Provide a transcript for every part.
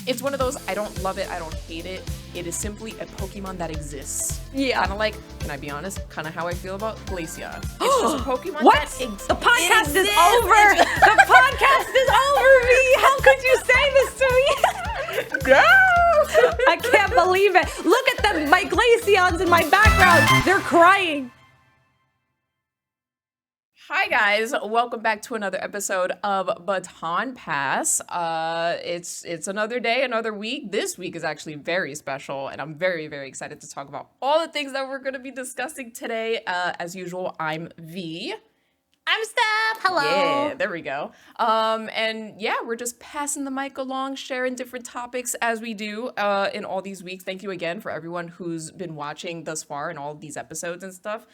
It's one of those, I don't love it, I don't hate it. It is simply a Pokemon that exists. Yeah. Kind of like, can I be honest, kind of how I feel about Glaceon. It's just a Pokemon what? that exists. The podcast is over! The podcast is over, V! How could you say this to me? No! I can't believe it. Look at them, my Glaceons in my background. They're crying. Hi guys, welcome back to another episode of Baton Pass. It's another day, another week. This week is actually very special, and I'm very, very excited to talk about all the things that we're going to be discussing today. As usual, I'm V. I'm Steph. Hello. Yeah, there we go. And yeah, we're just passing the mic along, sharing different topics as we do in all these weeks. Thank you again for everyone who's been watching thus far in all of these episodes and stuff.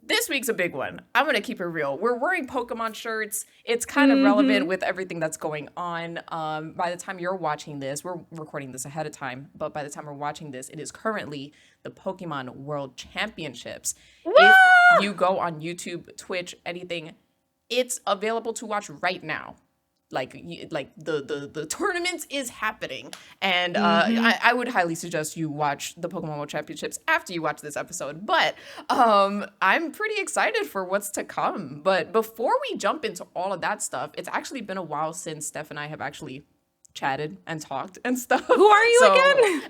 This week's a big one. I'm going to keep it real. We're wearing Pokemon shirts. It's kind of relevant with everything that's going on. By the time you're watching this, we're recording this ahead of time, but by the time we're watching this, it is currently the Pokemon World Championships. Woo! If you go on YouTube, Twitch, anything, it's available to watch right now. Like the tournament is happening, and I would highly suggest you watch the Pokemon World Championships after you watch this episode. But I'm pretty excited for what's to come. But before we jump into all of that stuff, it's actually been a while since Steph and I have actually chatted and talked and stuff. Who are you again?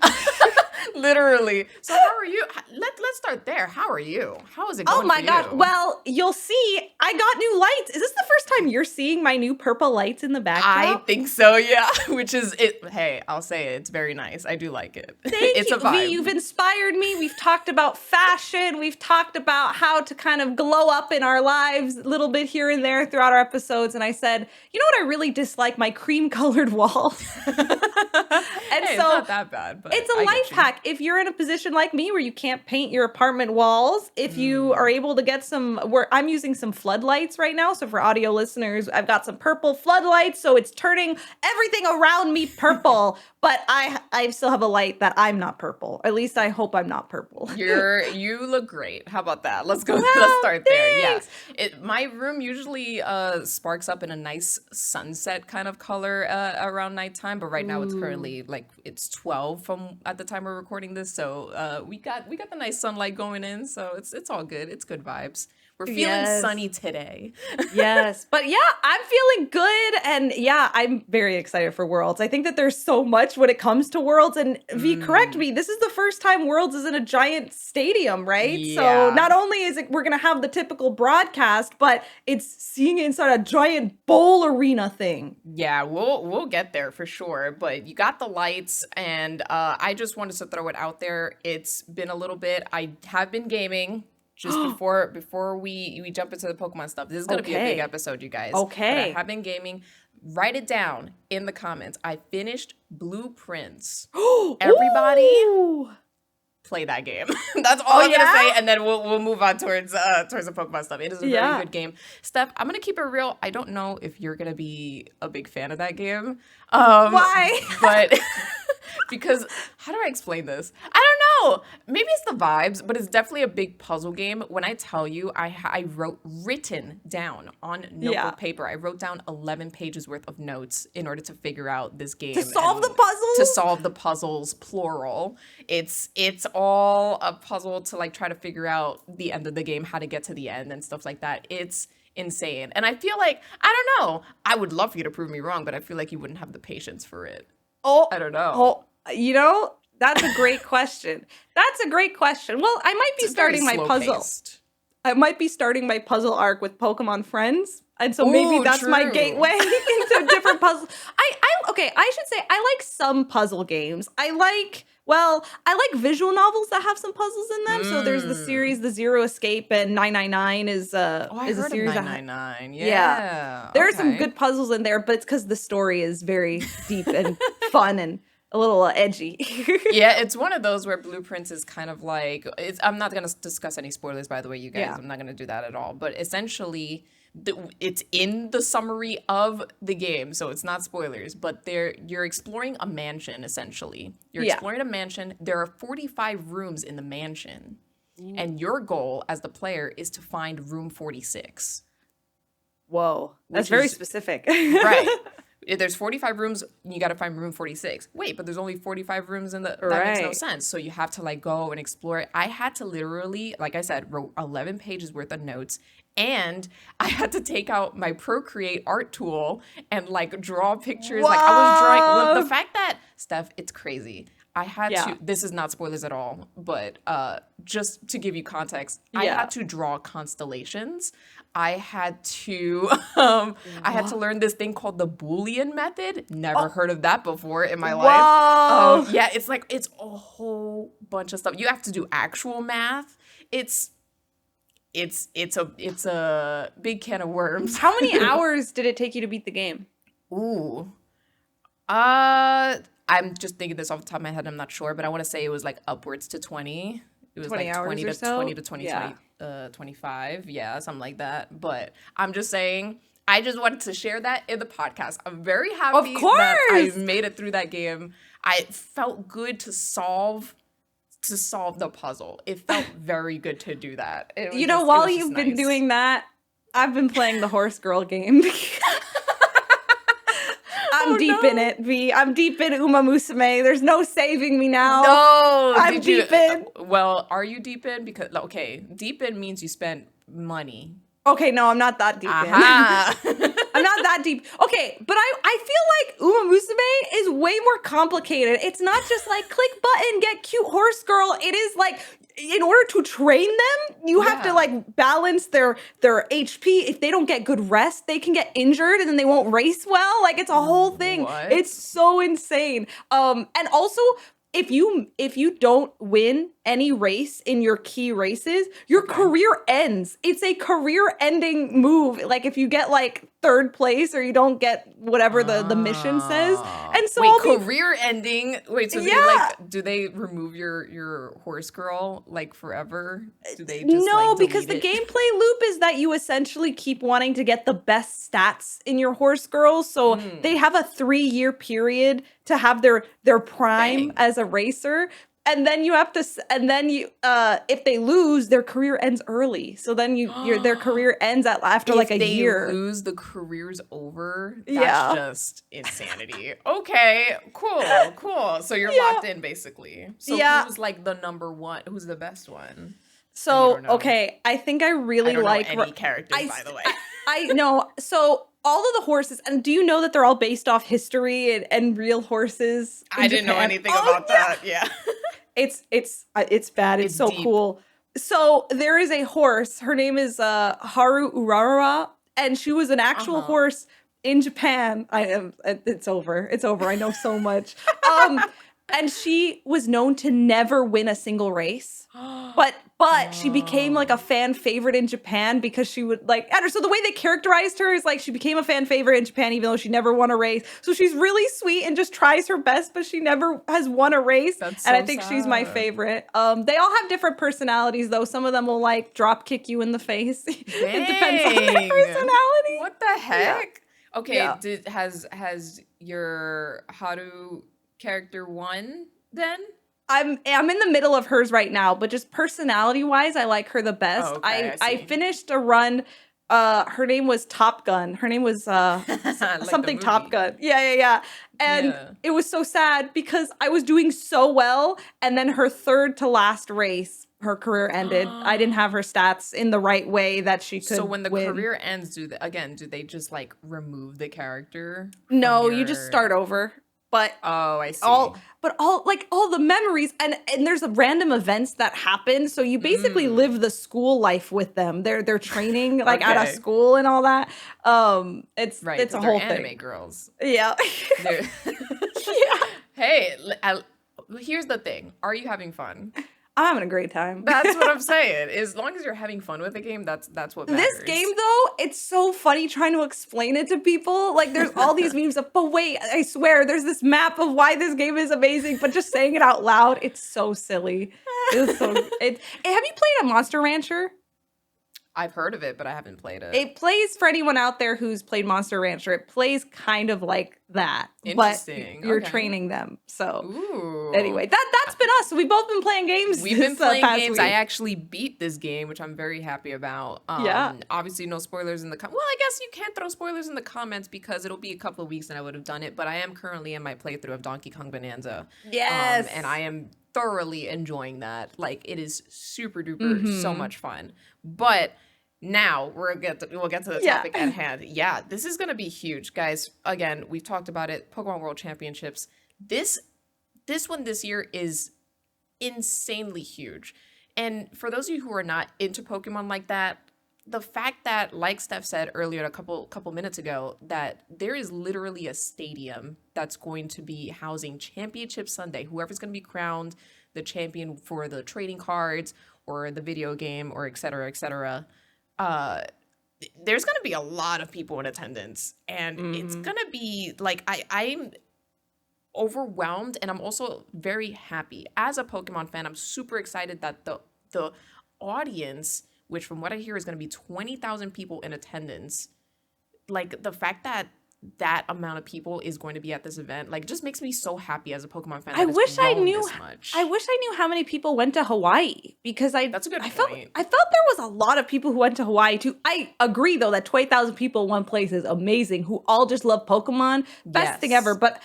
Literally. So how are you? Let's start there. How are you? How is it going? Oh my for gosh. you? Well, you'll see. I got new lights. Is this the first time you're seeing my new purple lights in the backdrop? I think so, yeah. Which is it. Hey, I'll say it. It's very nice. I do like it. Thank It's you, a vibe. V. You've inspired me. We've talked about fashion. We've talked about how to kind of glow up in our lives a little bit here and there throughout our episodes. And I said, you know what I really dislike? My cream-colored walls. And Hey, so it's not that bad, but it's a I get life you. hack. If you're in a position like me where you can't paint your apartment walls, if you are able to get I'm using some floodlights right now. So for audio listeners, I've got some purple floodlights. So it's turning everything around me purple. But I still have a light that I'm not purple. At least I hope I'm not purple. You look great. How about that? Let's go. Well, Let's start there. thanks. Yes. My room usually sparks up in a nice sunset kind of color around nighttime, but right now it's currently it's 12 from at the time we're recording this. So we got the nice sunlight going in, so it's all good. It's good vibes. We're feeling sunny today. Yes. But yeah, I'm feeling good. And yeah, I'm very excited for Worlds. I think that there's so much when it comes to Worlds. And V, correct me, this is the first time Worlds is in a giant stadium, right? Yeah. So not only is it we're going to have the typical broadcast, but it's seeing it inside a giant bowl arena thing. Yeah, we'll get there for sure. But you got the lights, and I just wanted to throw it out there. It's been a little bit. I have been gaming. Just before we jump into the Pokemon stuff. This is going to be a big episode, you guys. Okay. But I have been gaming. Write it down in the comments. I finished Blueprints. Everybody play that game. That's all I'm going to say, and then we'll move on towards the Pokemon stuff. It is a very good game. Steph, I'm going to keep it real. I don't know if you're going to be a big fan of that game. Why? But because how do I explain this? I don't know. Maybe it's the vibes, but it's definitely a big puzzle game. When I tell you, I written down on notebook paper. I wrote down 11 pages worth of notes in order to figure out this game. To solve the puzzles? To solve the puzzles, plural. It's all a puzzle to try to figure out the end of the game, how to get to the end and stuff like that. It's insane. And I feel like, I don't know, I would love for you to prove me wrong, but I feel like you wouldn't have the patience for it. I don't know. You know, that's a great question. That's a great question. Well, I might be starting my puzzle. I might be starting my puzzle arc with Pokemon Friends. And so maybe that's my gateway into different puzzles. I should say I like some puzzle games. I like visual novels that have some puzzles in them. So there's the series The Zero Escape, and 999 is a series of 999. There are some good puzzles in there, but it's because the story is very deep and fun and a little edgy. Yeah, it's one of those where Blueprints is kind of I'm not going to discuss any spoilers, by the way, you guys. Yeah. I'm not going to do that at all. But essentially, it's in the summary of the game, so it's not spoilers. But you're exploring a mansion, essentially. You're exploring a mansion. There are 45 rooms in the mansion. And your goal as the player is to find room 46. Whoa. That's very specific. Right. If there's 45 rooms, you got to find room 46. Wait, but there's only 45 rooms in the, that Right. makes no sense. So you have to like go and explore it. I had to literally, like I said, wrote 11 pages worth of notes. And I had to take out my Procreate art tool and like draw pictures. Like I was drawing. Well, the fact that, Steph, it's crazy. I had to, this is not spoilers at all, but just to give you context, I had to draw constellations. I had to I had to learn this thing called the Boolean method. Never heard of that before in my life. Yeah, it's like it's a whole bunch of stuff. You have to do actual math. It's a big can of worms. How many hours did it take you to beat the game? Ooh. I'm just thinking this off the top of my head. I'm not sure, but I want to say it was like upwards to 20. It was 20 like hours 20 or to so? 20 to 20, 25. Yeah, something like that. But I'm just saying, I just wanted to share that in the podcast. I'm very happy that I made it through that game. I felt good to solve the puzzle. It felt very good to do that. You know, while you've been doing that, I've been playing the Horse Girl game. I'm deep in it, V. I'm deep in Umamusume. There's no saving me now. No, I'm deep in. Well, are you deep in? Because deep in means you spent money. Okay, no, I'm not that deep in. I'm not that deep. Okay, but I feel like Umamusume is way more complicated. It's not just like click button, get cute horse girl. It is like, in order to train them, you have to like balance their HP. If they don't get good rest, they can get injured and then they won't race well. Like it's a whole thing. What? It's so insane. And also, if you don't win any race in your key races, your career ends. It's a career-ending move. Like if you get like third place or you don't get whatever the mission says. And so career ending. Wait, so do they remove your horse girl like forever? Do they just no, because the gameplay loop is that you essentially keep wanting to get the best stats in your horse girl. So they have a 3-year period to have their prime as a racer. And then you have to, if they lose, their career ends early. So then their career ends after like a year. If they lose, the career's over. That's just insanity. Okay, cool. So you're locked in basically. So who's like the number one? Who's the best one? So okay, I think I really like any characters, by the way. I know. So all of the horses, and do you know that they're all based off history and real horses? I didn't know anything about that. Yeah. It's bad. It's so deep. Cool. So there is a horse. Her name is Haru Urarara, and she was an actual horse in Japan. It's over. I know so much. And she was known to never win a single race. But she became like a fan favorite in Japan because she would like, so the way they characterized her is like she became a fan favorite in Japan even though she never won a race. So she's really sweet and just tries her best, but she never has won a race. That's so and I think she's my favorite. They all have different personalities though. Some of them will like drop kick you in the face. It depends on their personality. What the heck? Yeah. Okay, has your Haru character won then? I'm in the middle of hers right now, but just personality wise, I like her the best. Oh, okay, I finished a run. Her name was Top Gun. Her name was like something Top Gun. Yeah. And it was so sad because I was doing so well, and then her third to last race, her career ended. I didn't have her stats in the right way that she could. So when the career ends, do they just like remove the character? No, you just start over. But I see. all the memories and there's random events that happen. So you basically live the school life with them. They're training like out of school and all that. It's a whole thing. Anime girls. Yeah. Yeah. Hey, here's the thing. Are you having fun? I'm having a great time. That's what I'm saying. As long as you're having fun with the game, that's what matters. This game, though, it's so funny trying to explain it to people. Like, there's all these memes of, but wait, I swear, there's this map of why this game is amazing, but just saying it out loud, it's so silly. Have you played a Monster Rancher? I've heard of it, but I haven't played it. It plays, for anyone out there who's played Monster Rancher, it plays kind of like that. Interesting. But you're Okay. training them. So Ooh. Anyway, that's been us. We've both been playing games. We've been playing games. Week. I actually beat this game, which I'm very happy about. Yeah. Obviously, no spoilers in the well, I guess you can't throw spoilers in the comments because it'll be a couple of weeks and I would have done it. But I am currently in my playthrough of Donkey Kong Bonanza. Yes. And I am thoroughly enjoying that. Like, it is super duper so much fun. But now we'll get to the topic at hand. Yeah, this is gonna be huge, guys. Again, we've talked about it. Pokemon World Championships. This one this year is insanely huge. And for those of you who are not into Pokemon like that, the fact that, like Steph said earlier a couple minutes ago, that there is literally a stadium that's going to be housing Championship Sunday. Whoever's going to be crowned the champion for the trading cards or the video game or et cetera, there's going to be a lot of people in attendance. And it's going to be like, I'm overwhelmed, and I'm also very happy. As a Pokemon fan, I'm super excited that the audience, which from what I hear is going to be 20,000 people in attendance, like the fact that that amount of people is going to be at this event, like, just makes me so happy as a Pokemon fan. I wish I knew this much. I wish I knew how many people went to Hawaii, because that's a good point. I felt there was a lot of people who went to Hawaii too. I agree though that 20,000 people in one place is amazing, who all just love Pokemon. Best thing ever. But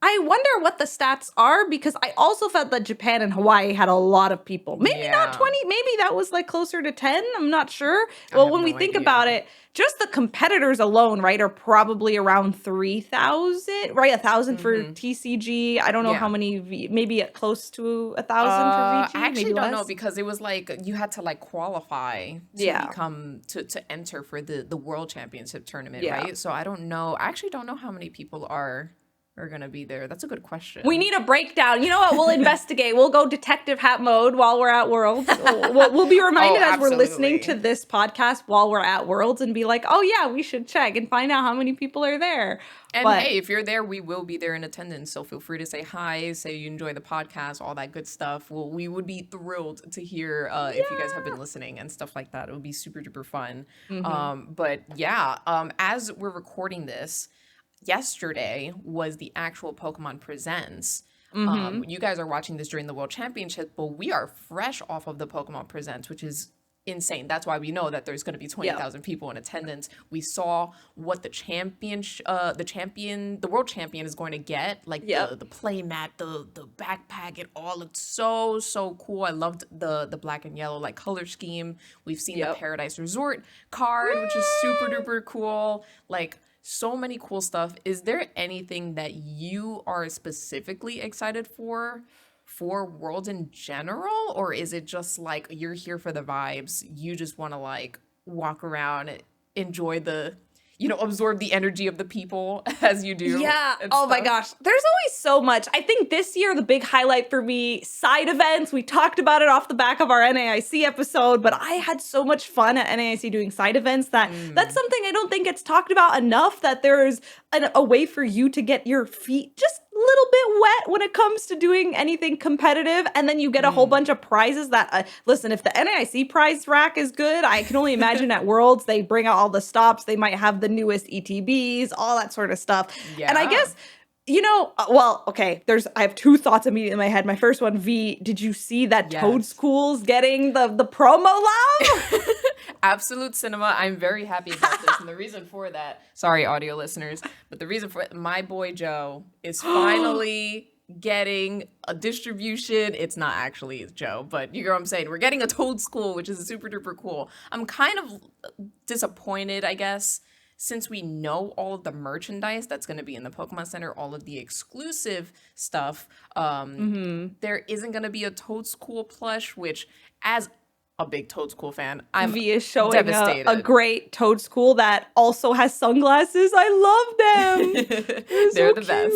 I wonder what the stats are, because I also felt that Japan and Hawaii had a lot of people. Maybe not 20, maybe that was like closer to 10. I'm not sure. Well, when we think about it, just the competitors alone, right, are probably around 3,000, right? 1,000 for TCG. I don't know how many, maybe close to 1,000 for VG. I actually maybe don't less. know, because it was like you had to like qualify to become to enter for the World Championship tournament, right? So I don't know. I actually don't know how many people are gonna be there. That's a good question. We need a breakdown. You know what? We'll investigate. We'll go detective hat mode while we're at Worlds. We'll be reminded as we're listening to this podcast while we're at Worlds and be like, oh yeah, we should check and find out how many people are there. And hey, if you're there, we will be there in attendance. So feel free to say hi, say you enjoy the podcast, all that good stuff. We would be thrilled to hear if you guys have been listening and stuff like that. It would be super duper fun. But yeah, as we're recording this, yesterday was the actual Pokemon Presents. You guys are watching this during the World Championship, but we are fresh off of the Pokemon Presents, which is insane. That's why we know that there's going to be 20,000 people in attendance. We saw what the world champion is going to get, like the play mat, the backpack. It all looked so cool. I loved the black and yellow like color scheme. We've seen the Paradise Resort card, which is super duper cool. Like, so many cool stuff. Is there anything that you are specifically excited for Worlds in general? Or is it just like you're here for the vibes? You just want to like walk around, enjoy absorb the energy of the people as you do? Yeah. Oh my gosh. There's always so much. I think this year, the big highlight for me, side events. We talked about it off the back of our NAIC episode, but I had so much fun at NAIC doing side events that's something I don't think gets talked about enough, that there's a way for you to get your feet just a little bit wet when it comes to doing anything competitive. And then you get a whole bunch of prizes that, listen, if the NAIC prize rack is good, I can only imagine at Worlds, they bring out all the stops. They might have the newest ETBs, all that sort of stuff. Yeah. And I guess, I have two thoughts immediately in my head. My first one, V, did you see that Toad School's getting the promo love? Absolute cinema. I'm very happy about this. And the reason for that, sorry, audio listeners, but the reason for it, my boy Joe is finally getting a distribution. It's not actually Joe, but you know what I'm saying? We're getting a Toad School, which is super duper cool. I'm kind of disappointed, I guess, since we know all of the merchandise that's going to be in the Pokemon Center, all of the exclusive stuff, there isn't going to be a Toad School plush, which, as a big Toad School fan, I'm V is showing devastated. A great Toad School that also has sunglasses. I love them. They're the best.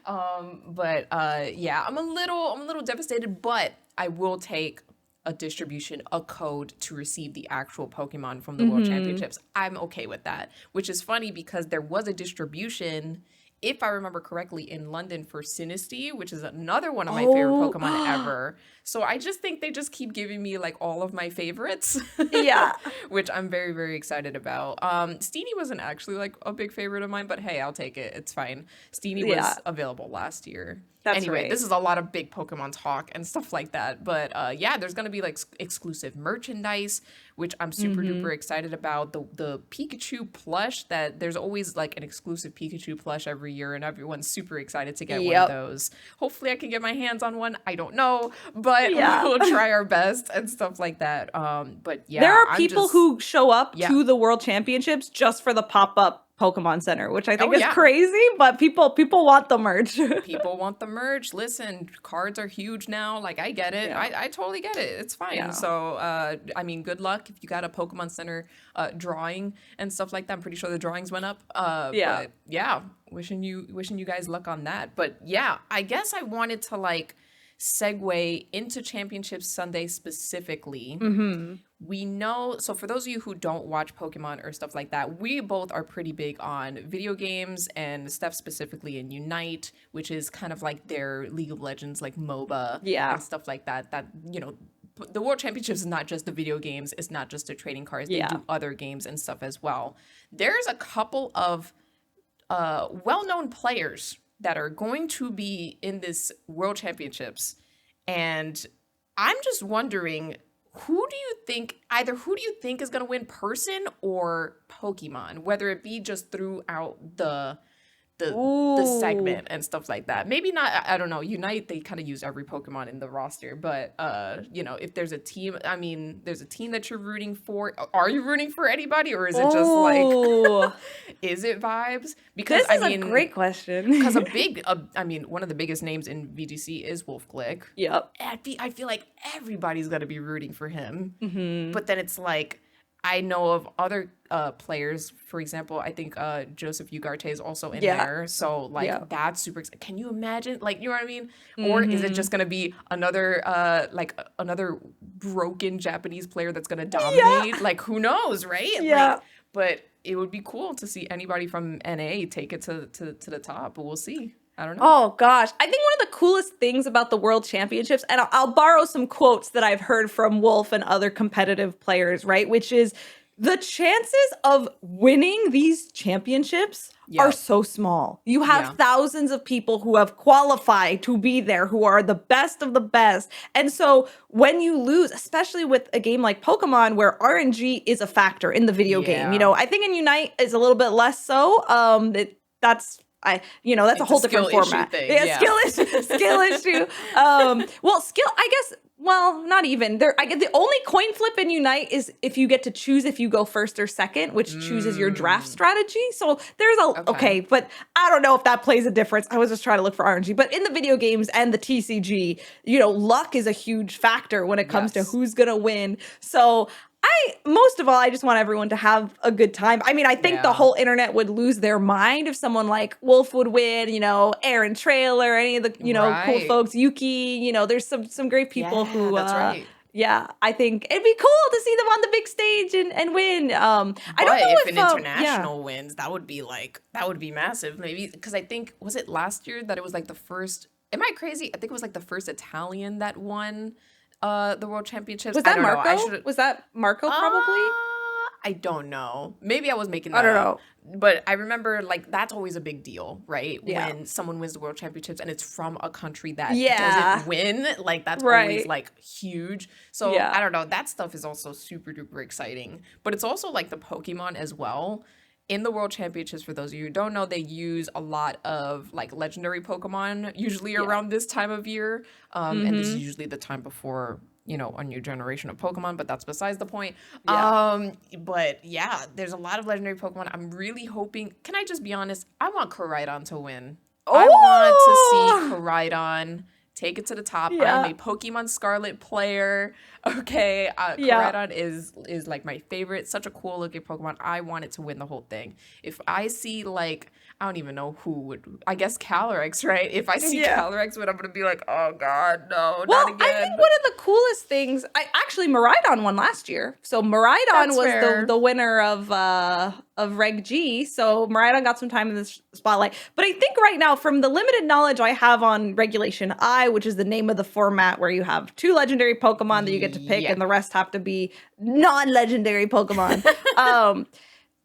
I'm a little devastated, but I will take a distribution, a code to receive the actual Pokemon from the World Championships. I'm okay with that, which is funny because there was a distribution if I remember correctly, in London for Sinistea, which is another one of my favorite Pokemon ever. So I just think they just keep giving me like all of my favorites. Yeah. Which I'm very, very excited about. Steenie wasn't actually like a big favorite of mine, but hey, I'll take it. It's fine. Steenie was available last year. That's right. This is a lot of big Pokemon talk and stuff like that. But yeah, there's going to be like exclusive merchandise, which I'm super duper excited about. The Pikachu plush, that there's always like an exclusive Pikachu plush every year, and everyone's super excited to get one of those. Hopefully I can get my hands on one. I don't know, but we'll try our best and stuff like that. But yeah, there are people who show up to the World Championships just for the pop-up Pokemon Center, which I think is crazy, but people want the merch. People want the merch. Listen, cards are huge now. Like, I get it. Yeah. I totally get it. It's fine. Yeah. So, I mean, good luck if you got a Pokemon Center drawing and stuff like that. I'm pretty sure the drawings went up. But yeah, wishing you guys luck on that. But yeah, I guess I wanted to like segue into Championship Sunday specifically. We know, so for those of you who don't watch Pokemon or stuff like that, we both are pretty big on video games, and Steph specifically in Unite, which is kind of like their League of Legends, like MOBA and stuff like that. That, you know, the World Championships is not just the video games, it's not just the trading cards, they do other games and stuff as well. There's a couple of well-known players that are going to be in this World Championships, and I'm just wondering, who do you think is going to win, person or Pokemon, whether it be just throughout the segment and stuff like that? Maybe not, I don't know, Unite, they kind of use every Pokemon in the roster, but you know, if there's a team, I mean, there's a team that you're rooting for, are you rooting for anybody, or is it just like is it vibes? Because this is a great question. Because one of the biggest names in VGC is Wolf Glick. Yep. I feel like everybody's gonna be rooting for him. But then it's like, I know of other players, for example, I think Joseph Ugarte is also in there. So, like, that's super exciting. Can you imagine? Like, you know what I mean? Or is it just going to be another broken Japanese player that's going to dominate? Like, who knows, right? Yeah. Like, but it would be cool to see anybody from NA take it to the top. But we'll see. I don't know. Oh, gosh. I think one of the coolest things about the World Championships, and I'll borrow some quotes that I've heard from Wolf and other competitive players, right? Which is the chances of winning these championships are so small. You have thousands of people who have qualified to be there, who are the best of the best. And so when you lose, especially with a game like Pokemon, where RNG is a factor in the video game, you know, I think in Unite is a little bit less so. That's a whole different format. Skill issue. Well, skill, I guess, well, not even. I get the only coin flip in Unite is if you get to choose if you go first or second, which chooses your draft strategy. So there's okay, but I don't know if that plays a difference. I was just trying to look for RNG. But in the video games and the TCG, you know, luck is a huge factor when it comes to who's going to win. So most of all, I just want everyone to have a good time. I mean, I think the whole internet would lose their mind if someone like Wolf would win, you know, Aaron Trailer, any of the, you know, cool folks, Yuki, you know, there's some great people who, that's right. Yeah, I think it'd be cool to see them on the big stage and win. I don't know if an international wins, that would be massive. Maybe, because I think, was it last year that it was like the first, am I crazy? I think it was like the first Italian that won the World Championships. Was that Marco? Was that Marco probably? I don't know. Maybe I was making that up. But I remember, like, that's always a big deal, right? Yeah. When someone wins the World Championships and it's from a country that doesn't win. Like, that's always, like, huge. So, I don't know. That stuff is also super duper exciting. But it's also, like, the Pokemon as well. In the World Championships, for those of you who don't know, they use a lot of, like, legendary Pokemon, usually around this time of year. And this is usually the time before, you know, a new generation of Pokemon, but that's besides the point. But yeah, there's a lot of legendary Pokemon. I'm really hoping, can I just be honest? I want Koraidon to win. I want to see Koraidon take it to the top. I'm a Pokemon Scarlet player. Okay, Koraidon is like my favorite. Such a cool looking Pokemon. I want it to win the whole thing. If I see, like, I don't even know who would. I guess Calyrex, right? If I see Calyrex win, I'm gonna be like, oh god, no, not again. I think one of the coolest things, Miraidon won last year. So Miraidon was the winner of Reg G, so Miraidon got some time in this spotlight. But I think right now, from the limited knowledge I have on Regulation I, which is the name of the format where you have 2 legendary Pokemon that you get to pick, and the rest have to be non-legendary Pokemon.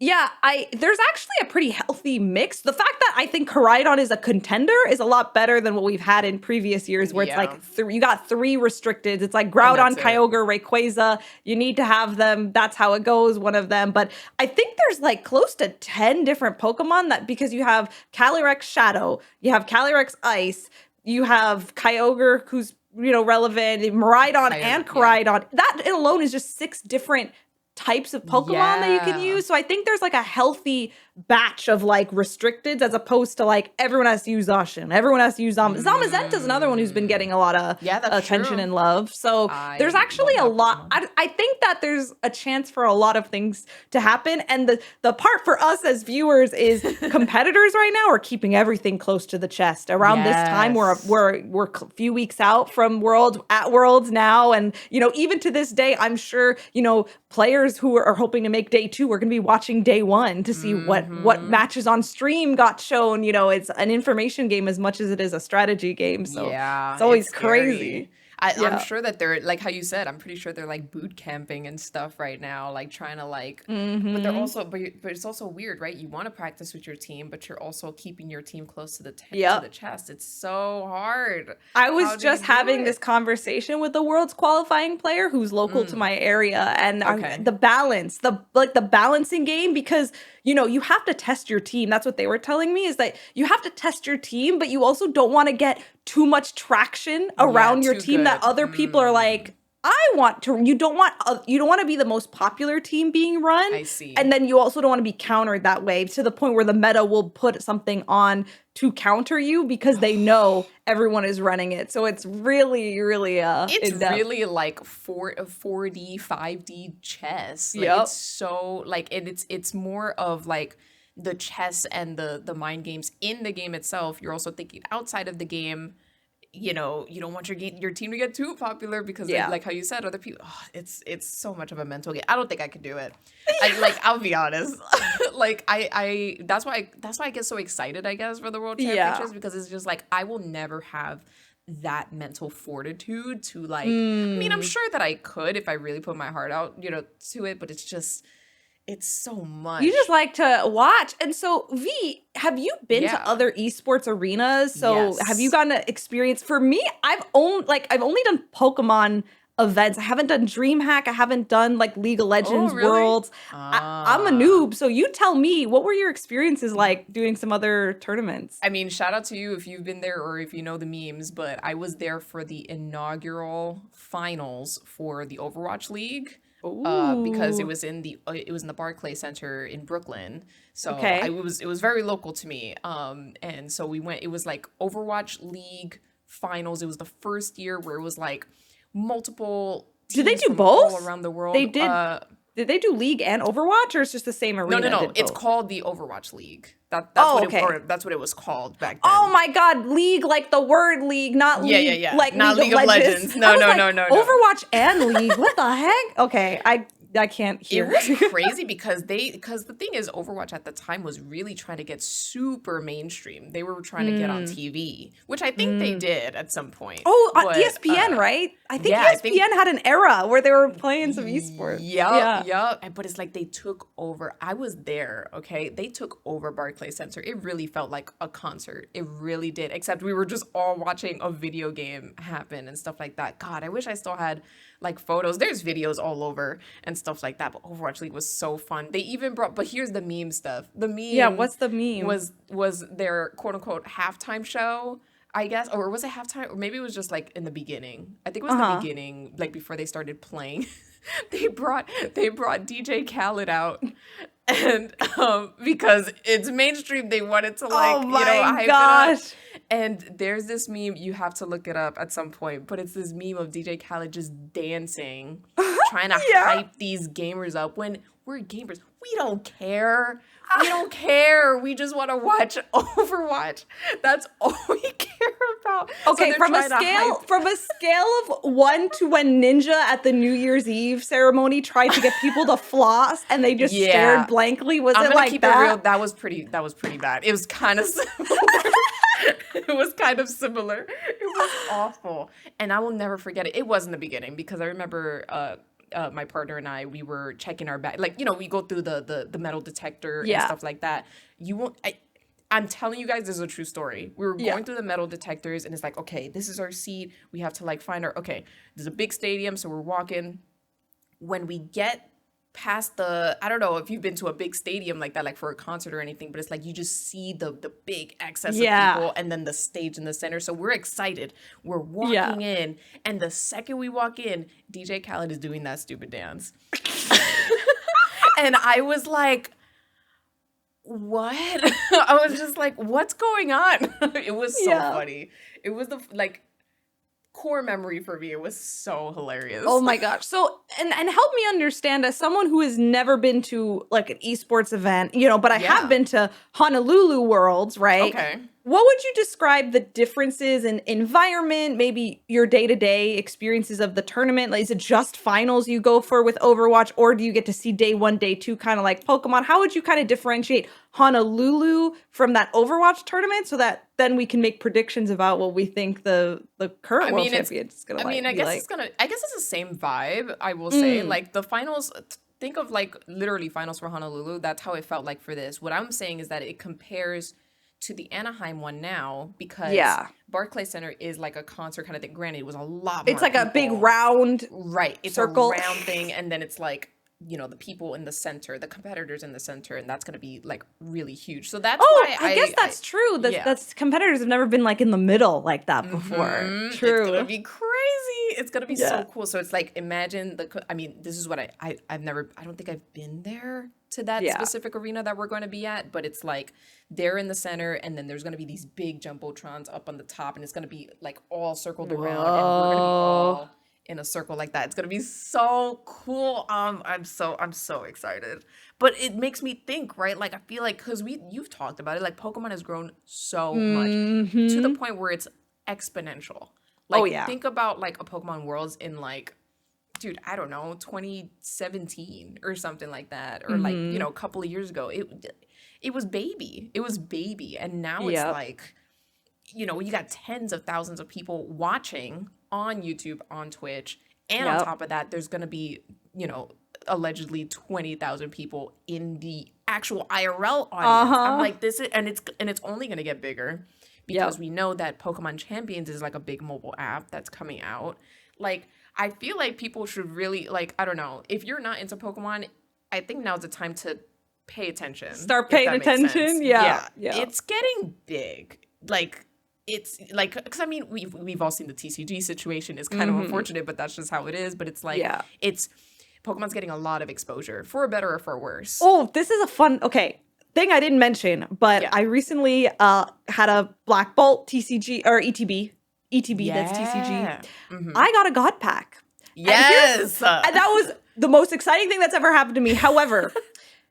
Yeah, there's actually a pretty healthy mix. The fact that I think Koraidon is a contender is a lot better than what we've had in previous years, where it's like you got 3 restricted. It's like Groudon, Kyogre, Rayquaza. You need to have them. That's how it goes, one of them. But I think there's like close to 10 different Pokemon that, because you have Calyrex Shadow, you have Calyrex Ice, you have Kyogre, who's relevant, Miraidon and Koraidon. That alone is just 6 different types of Pokemon that you can use. So I think there's like a healthy batch of like restricted, as opposed to like everyone has to use Zacian, everyone has to use Zamazenta's another one who's been getting a lot of attention and love. So there's actually a lot. I think that there's a chance for a lot of things to happen. And the part for us as viewers is competitors right now are keeping everything close to the chest. Around this time, we're a few weeks out from Worlds now. And, even to this day, I'm sure, players who are hoping to make day 2 are going to be watching day 1 to see what matches on stream got shown. It's an information game as much as it is a strategy game. So it's always crazy. I'm sure that they're, like how you said, I'm pretty sure they're like boot camping and stuff right now, like trying to but they're also, but it's also weird, right? You want to practice with your team, but you're also keeping your team close to the chest. It's so hard. I was just having this conversation with the World's qualifying player who's local to my area, and the balance, the balancing game, because you have to test your team. That's what they were telling me, is that you have to test your team, but you also don't want to get too much traction around your team that other people are like, you don't want to be the most popular team being run. I see. And then you also don't want to be countered that way, to the point where the meta will put something on to counter you because they know everyone is running it. So it's really, really it's really like 4D, 5D chess. Like, it's so like, and it's more of like the chess and the mind games in the game itself. You're also thinking outside of the game. You don't want your team to get too popular because like how you said, other people, it's so much of a mental game. I don't think I could do it. I'll be honest. That's why I get so excited, I guess, for the World Championships, because it's just like, I will never have that mental fortitude to I mean, I'm sure that I could if I really put my heart out, to it, but it's so much. You just like to watch. And so, V, have you been to other esports arenas? So have you gotten to experience? For me, I've only done Pokemon events. I haven't done DreamHack. I haven't done like League of Legends Worlds. I'm a noob. So you tell me, what were your experiences like doing some other tournaments? I mean, shout out to you if you've been there or if you know the memes, but I was there for the inaugural finals for the Overwatch League. Because it was in the Barclays Center in Brooklyn, so it was very local to me. And so we went. It was like Overwatch League finals. It was the first year where it was like multiple teams. Did they do both all around the world? They did. Did they do League and Overwatch, or it's just the same arena? No. It's called the Overwatch League. That's what it was called back then. Oh my God, League, like the word League, not League. Yeah. Like not League of Legends. No. Overwatch and League. What the heck? Okay, I can't hear. It was crazy because the thing is, Overwatch at the time was really trying to get super mainstream. They were trying to get on TV, which I think they did at some point. Oh, on ESPN, right? I think ESPN had an era where they were playing some esports. Yeah. But it's like they took over. I was there, okay? They took over Barclays Center. It really felt like a concert. It really did, except we were just all watching a video game happen and stuff like that. God, I wish I still had like photos. There's videos all over and stuff like that, but Overwatch League was so fun. They even but here's the meme stuff. The meme, what's the meme? Was their quote unquote halftime show, I guess, or was it halftime, or maybe it was just like in the beginning. I think it was the beginning, like before they started playing. they brought DJ Khaled out, and because it's mainstream, they wanted to hype it up. And there's this meme, you have to look it up at some point, but it's this meme of DJ Khaled just dancing, trying to hype these gamers up when we're gamers. We don't care. We don't care. We just want to watch Overwatch. That's all we care about. Okay, So from a scale of 1 to when Ninja at the New Year's Eve ceremony tried to get people to floss and they just stared blankly. Was it like that? It real. That was pretty bad. It was kind of similar. It was kind of similar. It was awful. And I will never forget it. It was in the beginning because I remember my partner and I, we were checking our bag. Like, we go through the metal detector and stuff like that. You won't... I'm telling you guys, this is a true story. We were going through the metal detectors and it's like, okay, this is our seat. We have to like find our... Okay, there's a big stadium, so we're walking. When we get past the... I don't know if you've been to a big stadium like that, like for a concert or anything, but it's like you just see the big excess of people and then the stage in the center. So we're excited. We're walking in, and the second we walk in, DJ Khaled is doing that stupid dance. And I was like, what? I was just like, what's going on? It was so funny. It was the core memory for me. It was so hilarious. Oh my gosh. So and help me understand, as someone who has never been to like an esports event, but I have been to Honolulu Worlds, right? Okay. What would you describe the differences in environment, maybe your day-to-day experiences of the tournament? Like, is it just finals you go for with Overwatch, or do you get to see day 1, day 2, kind of like Pokemon? How would you kind of differentiate Honolulu from that Overwatch tournament so that then we can make predictions about what we think the current world champion is going to be like? I guess it's the same vibe, I will say. Like the finals, think of like literally finals for Honolulu. That's how it felt like for this. What I'm saying is that it compares to the Anaheim one now because Barclays Center is like a concert kind of thing. Granted, it was a lot more. It's like a big round It's circle. a round thing, and then it's like, the people in the center, the competitors in the center, and that's going to be like really huge. So that's why I guess that's true. That's competitors have never been like in the middle like that before. True. It's going to be crazy. It's going to be so cool. So it's like, imagine this is what I don't think I've been there to that specific arena that we're going to be at, but it's like they're in the center, and then there's going to be these big jumbotrons up on the top, and it's going to be like all circled around, and we're going to be all in a circle like that. It's going to be so cool. I'm so excited. But it makes me think, right? Like, I feel like, because you've talked about it, like Pokemon has grown so much to the point where it's exponential. Like, think about like a Pokemon Worlds in like, dude, I don't know, 2017 or something like that, or like, a couple of years ago. It was baby. It was baby. And now it's like, you got tens of thousands of people watching on YouTube, on Twitch. And on top of that, there's going to be, allegedly 20,000 people in the actual IRL audience. I'm like, and it's only going to get bigger because we know that Pokemon Champions is like a big mobile app that's coming out. Like, I feel like people should really, like, I don't know, if you're not into Pokemon, I think now's the time to pay attention. Start paying attention. Yeah. It's getting big. Like, it's like, because I mean, we've all seen the TCG situation. It's kind of unfortunate, but that's just how it is. But it's like, Pokemon's getting a lot of exposure, for better or for worse. Oh, this is a fun, thing I didn't mention, but I recently had a Black Bolt TCG, or ETB, that's TCG. I got a God Pack. Yes! And that was the most exciting thing that's ever happened to me. However,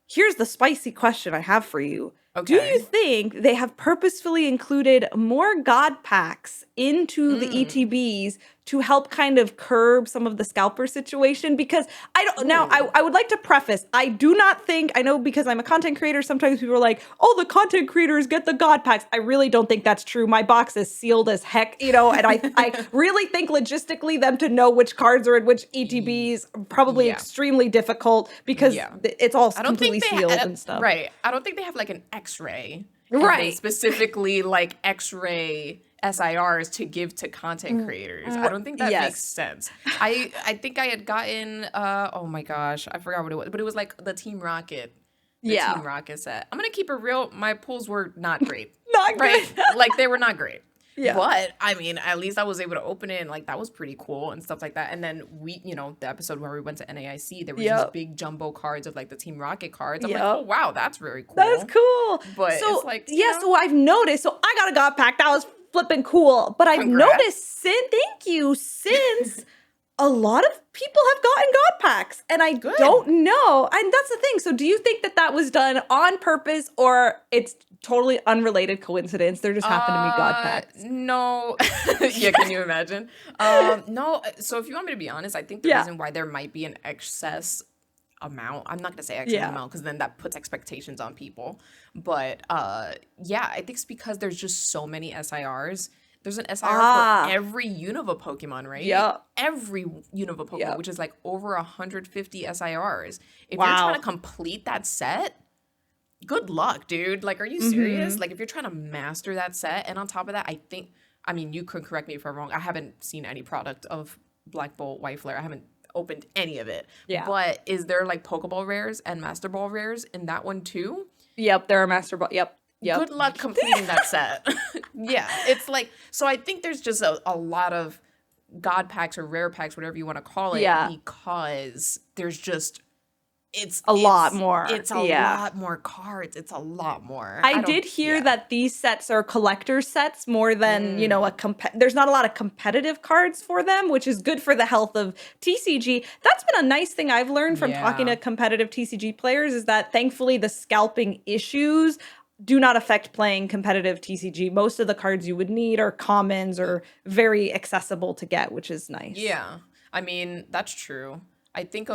here's the spicy question I have for you. Okay. Do you think they have purposefully included more God Packs into the ETBs to help kind of curb some of the scalper situation? Because I would like to preface, I do not think, I know because I'm a content creator, sometimes people are like, oh, the content creators get the God Packs. I really don't think that's true. My box is sealed as heck, and I really think logistically them to know which cards are in which ETBs probably extremely difficult because it's all completely sealed and stuff. Right. I don't think they have like an X-ray. Right. Specifically like X-ray SIRs to give to content creators. I don't think that makes sense. I think I had gotten oh my gosh, I forgot what it was, but it was like the Team Rocket. Team Rocket set. I'm gonna keep it real. My pulls were not great. Not great. Like they were not great. Yeah. But I mean, at least I was able to open it and like that was pretty cool and stuff like that. And then we, the episode where we went to NAIC, there were these big jumbo cards of like the Team Rocket cards. I'm like, oh wow, that's very cool. That's cool. But so, it's like so I've noticed. So I got a God Pack. That was flipping cool. But I've Congrats. noticed since a lot of people have gotten God packs, and I don't know. And that's the thing. So do you think that was done on purpose, or it's totally unrelated coincidence? There just happened to be God packs. No. Yeah, can you imagine? No. So if you want me to be honest, I think the reason why there might be an excess amount, I'm not going to say excess amount because then that puts expectations on people. But yeah, I think it's because there's just so many SIRs. There's an SIR for every Unova Pokemon, right? Yeah. Every Unova Pokemon, which is like over 150 SIRs. If you're trying to complete that set, good luck, dude. Like, are you serious? Like, if you're trying to master that set, and on top of that, I mean, you could correct me if I'm wrong. I haven't seen any product of Black Bolt, White Flare. I haven't opened any of it. Yeah. But is there like Pokeball rares and Master Ball rares in that one too? Yep, there are Master Ball. Yep. Good luck completing that set. Yeah, it's like, so I think there's just a lot of God packs or rare packs, whatever you want to call it, because there's just, it's a lot more. It's a lot more cards. It's a lot more. I did hear that these sets are collector sets more than, you know, there's not a lot of competitive cards for them, which is good for the health of TCG. That's been a nice thing I've learned from talking to competitive TCG players, is that thankfully the scalping issues do not affect playing competitive TCG. Most of the cards you would need are commons or very accessible to get, which is nice. Yeah. I mean, that's true. I think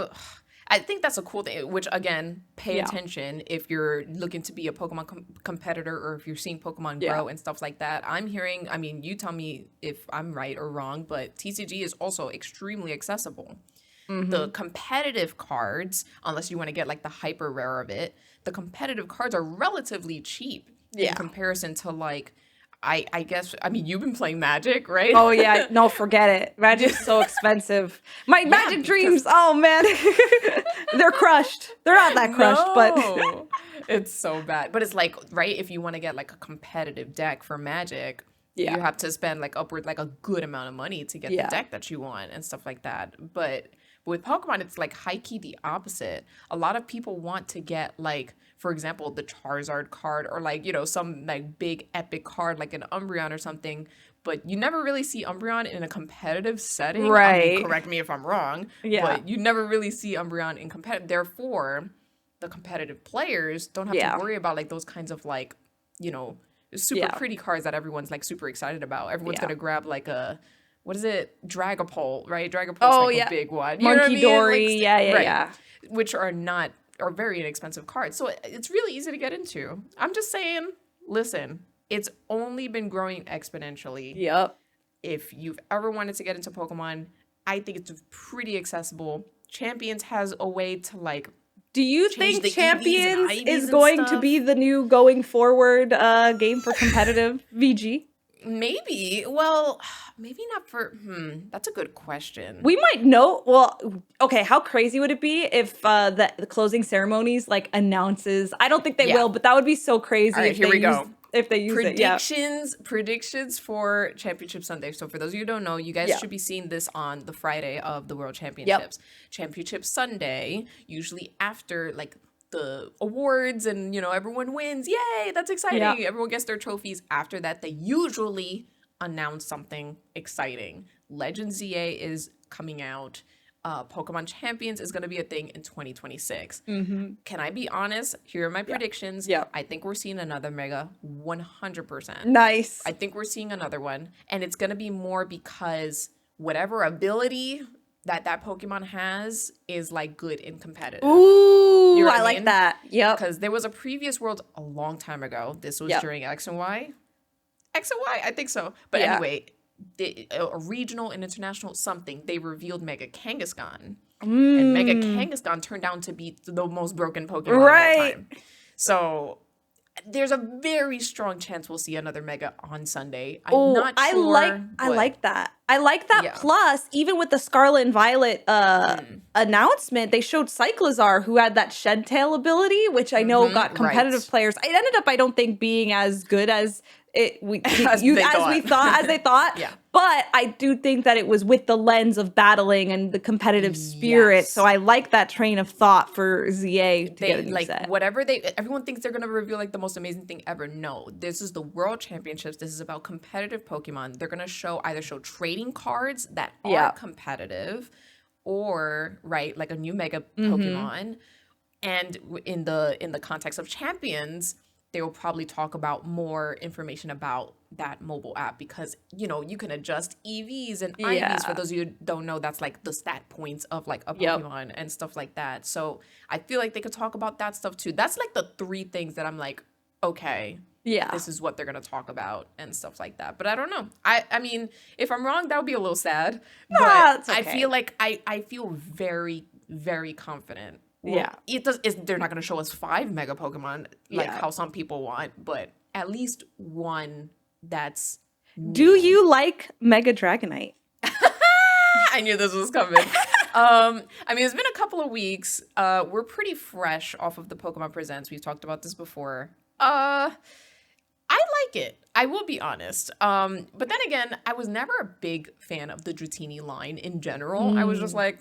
that's a cool thing, which again, pay attention if you're looking to be a Pokemon competitor, or if you're seeing Pokemon grow and stuff like that. I'm hearing, I mean, you tell me if I'm right or wrong, but TCG is also extremely accessible. The competitive cards, unless you want to get like the hyper rare of it, the competitive cards are relatively cheap in comparison to like, I guess, I mean, you've been playing Magic, right? Oh, yeah. No, forget it. Magic's so expensive. My Magic dreams, oh, man. They're crushed. They're not that crushed, but... It's so bad. But it's like, right, if you want to get like a competitive deck for Magic, you have to spend like upward, like a good amount of money to get the deck that you want and stuff like that. But with Pokemon, it's like high-key the opposite. A lot of people want to get like, for example, the Charizard card, or like, you know, some like big epic card like an Umbreon or something, but you never really see Umbreon in a competitive setting. Right. I mean, correct me if I'm wrong, but you never really see Umbreon in competitive. Therefore, the competitive players don't have to worry about like those kinds of like, you know, super pretty cards that everyone's like super excited about. Everyone's going to grab like a, what is it? Dragapult, right? Dragapult's like a big one. You Monkey Dory, like, which are very inexpensive cards. So it's really easy to get into. I'm just saying, listen, it's only been growing exponentially. Yep. If you've ever wanted to get into Pokemon, I think it's pretty accessible. Champions has a way to like, do you think Champions is going to be the new going forward game for competitive VG? Maybe. Well, maybe not for... that's a good question. We might know... Well, okay, how crazy would it be if the closing ceremonies, like, announces... I don't think they will, but that would be so crazy. All right, here we go. If they use Predictions for Championship Sunday. So for those of you who don't know, you guys should be seeing this on the Friday of the World Championships. Championship Sunday, usually after, like, the awards and, you know, everyone wins. Yay, that's exciting. Everyone gets their trophies. After that, they usually announce something exciting. Legends ZA is coming out. Pokemon Champions is going to be a thing in 2026. Can I be honest? Here are my predictions. I think we're seeing another Mega 100%. Nice. I think we're seeing another one. And it's going to be more because whatever ability that Pokemon has is like good in competitive. Ooh, you know I like that. Yep. Because there was a previous world a long time ago. This was during X and Y. X and Y, I think so. But anyway, a regional and international something, they revealed Mega Kangaskhan. And Mega Kangaskhan turned out to be the most broken Pokemon of all time. So there's a very strong chance we'll see another Mega on Sunday. I'm not sure. I like that. I like that. Plus, even with the Scarlet and Violet announcement, they showed Cyclizar, who had that Shed Tail ability, which I know got competitive players. It ended up, I don't think, being as good as they thought. But I do think that it was with the lens of battling and the competitive spirit. Yes. So I like that train of thought for ZA to get a new like set. everyone thinks they're gonna reveal like the most amazing thing ever. No, this is the World Championships. This is about competitive Pokemon. They're gonna either show trading cards that are competitive, or like a new Mega Pokemon. And in the context of champions, they will probably talk about more information about that mobile app, because you can adjust EVs and IVs. For those of you who don't know, that's like the stat points of like a Pokemon and stuff like that. So I feel like they could talk about that stuff too. That's like the three things that I'm like, okay, this is what they're gonna talk about and stuff like that. But I don't know. I mean, if I'm wrong, that would be a little sad. But it's okay. I feel like I feel very, very confident. Well, they're not going to show us 5 Mega Pokemon like how some people want, but at least one that's new. Do you like Mega Dragonite? I knew this was coming. I mean, it's been a couple of weeks. We're pretty fresh off of the Pokemon Presents. We've talked about this before. I like it. I will be honest. But then again, I was never a big fan of the Dratini line in general. I was just like,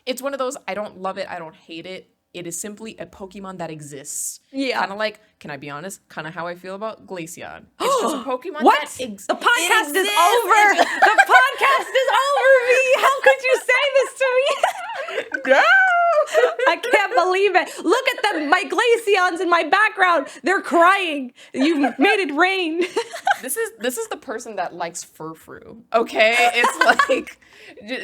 it's one of those, I don't love it, I don't hate it. It is simply a Pokemon that exists. Kind of like, can I be honest? Kind of how I feel about Glaceon. It's just a Pokemon what? that exists. The podcast is over. The podcast is over, V. How could you say this to me? No! I can't believe it. Look at them, my Glaceons in my background. They're crying. You made it rain. This is the person that likes Furfrou. Okay, it's like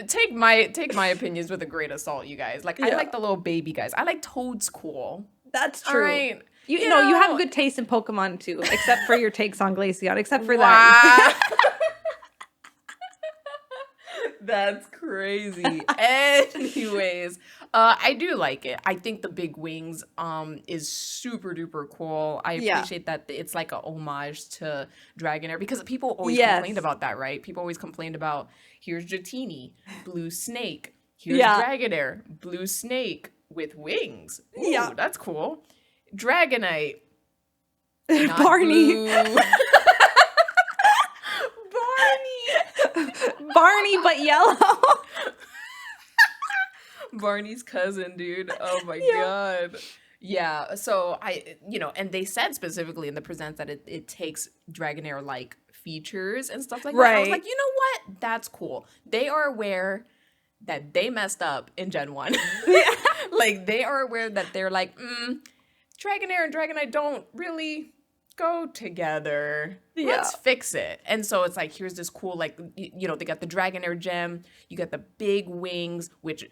take my opinions with a grain of salt, you guys. Like I like the little baby guys. I like Toadscool. That's true. All right. You know, you have good taste in Pokemon too, except for your takes on Glaceon. Except for that. That's crazy. Anyways, I do like it. I think the big wings is super duper cool. I appreciate that it's like a homage to Dragonair, because people always complained about that, right? People always complained about, here's Dratini, blue snake. Here's Dragonair, blue snake with wings. Ooh, that's cool. Dragonite. Barney. Barney, but yellow. Barney's cousin, dude. Oh my god. Yeah. So and they said specifically in the presents that it takes Dragonair like features and stuff like that. I was like, you know what? That's cool. They are aware that they messed up in Gen 1. Like they are aware that they're like, Dragonair and Dragonite don't really go together. Let's fix it. And so it's like, here's this cool, like, they got the Dragonair gem, you got the big wings, which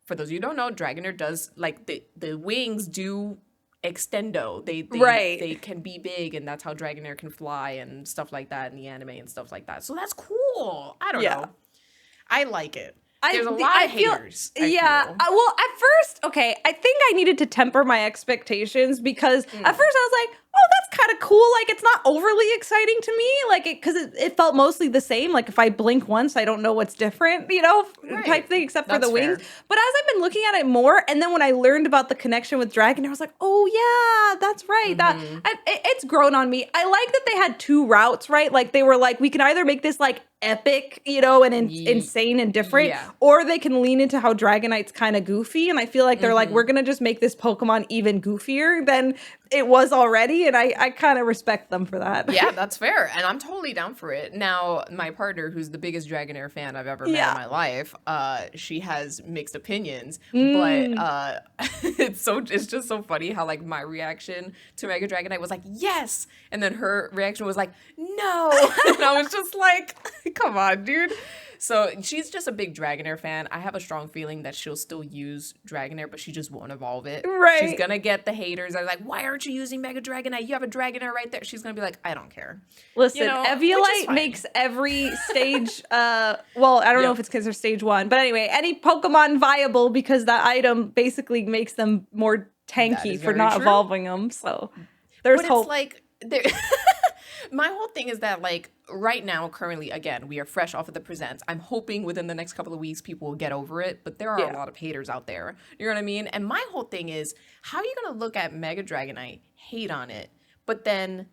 for those of you who don't know, Dragonair does, like, the wings do extendo. They can be big, and that's how Dragonair can fly and stuff like that in the anime and stuff like that. So that's cool. I don't know. I like it. There's a lot of haters. Well, at first, I think I needed to temper my expectations, because at first I was like, oh, that's kind of cool. Like, it's not overly exciting to me. Like, because it felt mostly the same. Like, if I blink once, I don't know what's different, type thing, except for the wings. Fair. But as I've been looking at it more, and then when I learned about the connection with Dragon, I was like, oh, yeah, that's right. It's grown on me. I like that they had 2 routes, right? Like, they were like, we can either make this, like, epic, and insane and different, or they can lean into how Dragonite's kind of goofy. And I feel like they're like, we're going to just make this Pokemon even goofier than it was already. And I kind of respect them for that. Yeah, that's fair. And I'm totally down for it. Now, my partner, who's the biggest Dragonair fan I've ever met in my life, she has mixed opinions. But it's just so funny how, like, my reaction to Mega Dragonite was like, yes! And then her reaction was like, no! And I was just like, come on, dude. So she's just a big Dragonair fan. I have a strong feeling that she'll still use Dragonair, but she just won't evolve it. Right. She's going to get the haters. I'm like, why aren't you using Mega Dragonite? You have a Dragonair right there. She's going to be like, I don't care. Listen, Eviolite makes every stage, I don't know if it's because they're stage 1, but anyway, any Pokemon viable, because that item basically makes them more tanky for not evolving them. So there's hope. It's like, my whole thing is that, like, right now, currently, again, we are fresh off of the presents. I'm hoping within the next couple of weeks people will get over it, but there are a lot of haters out there. You know what I mean? And my whole thing is, how are you going to look at Mega Dragonite, hate on it, but then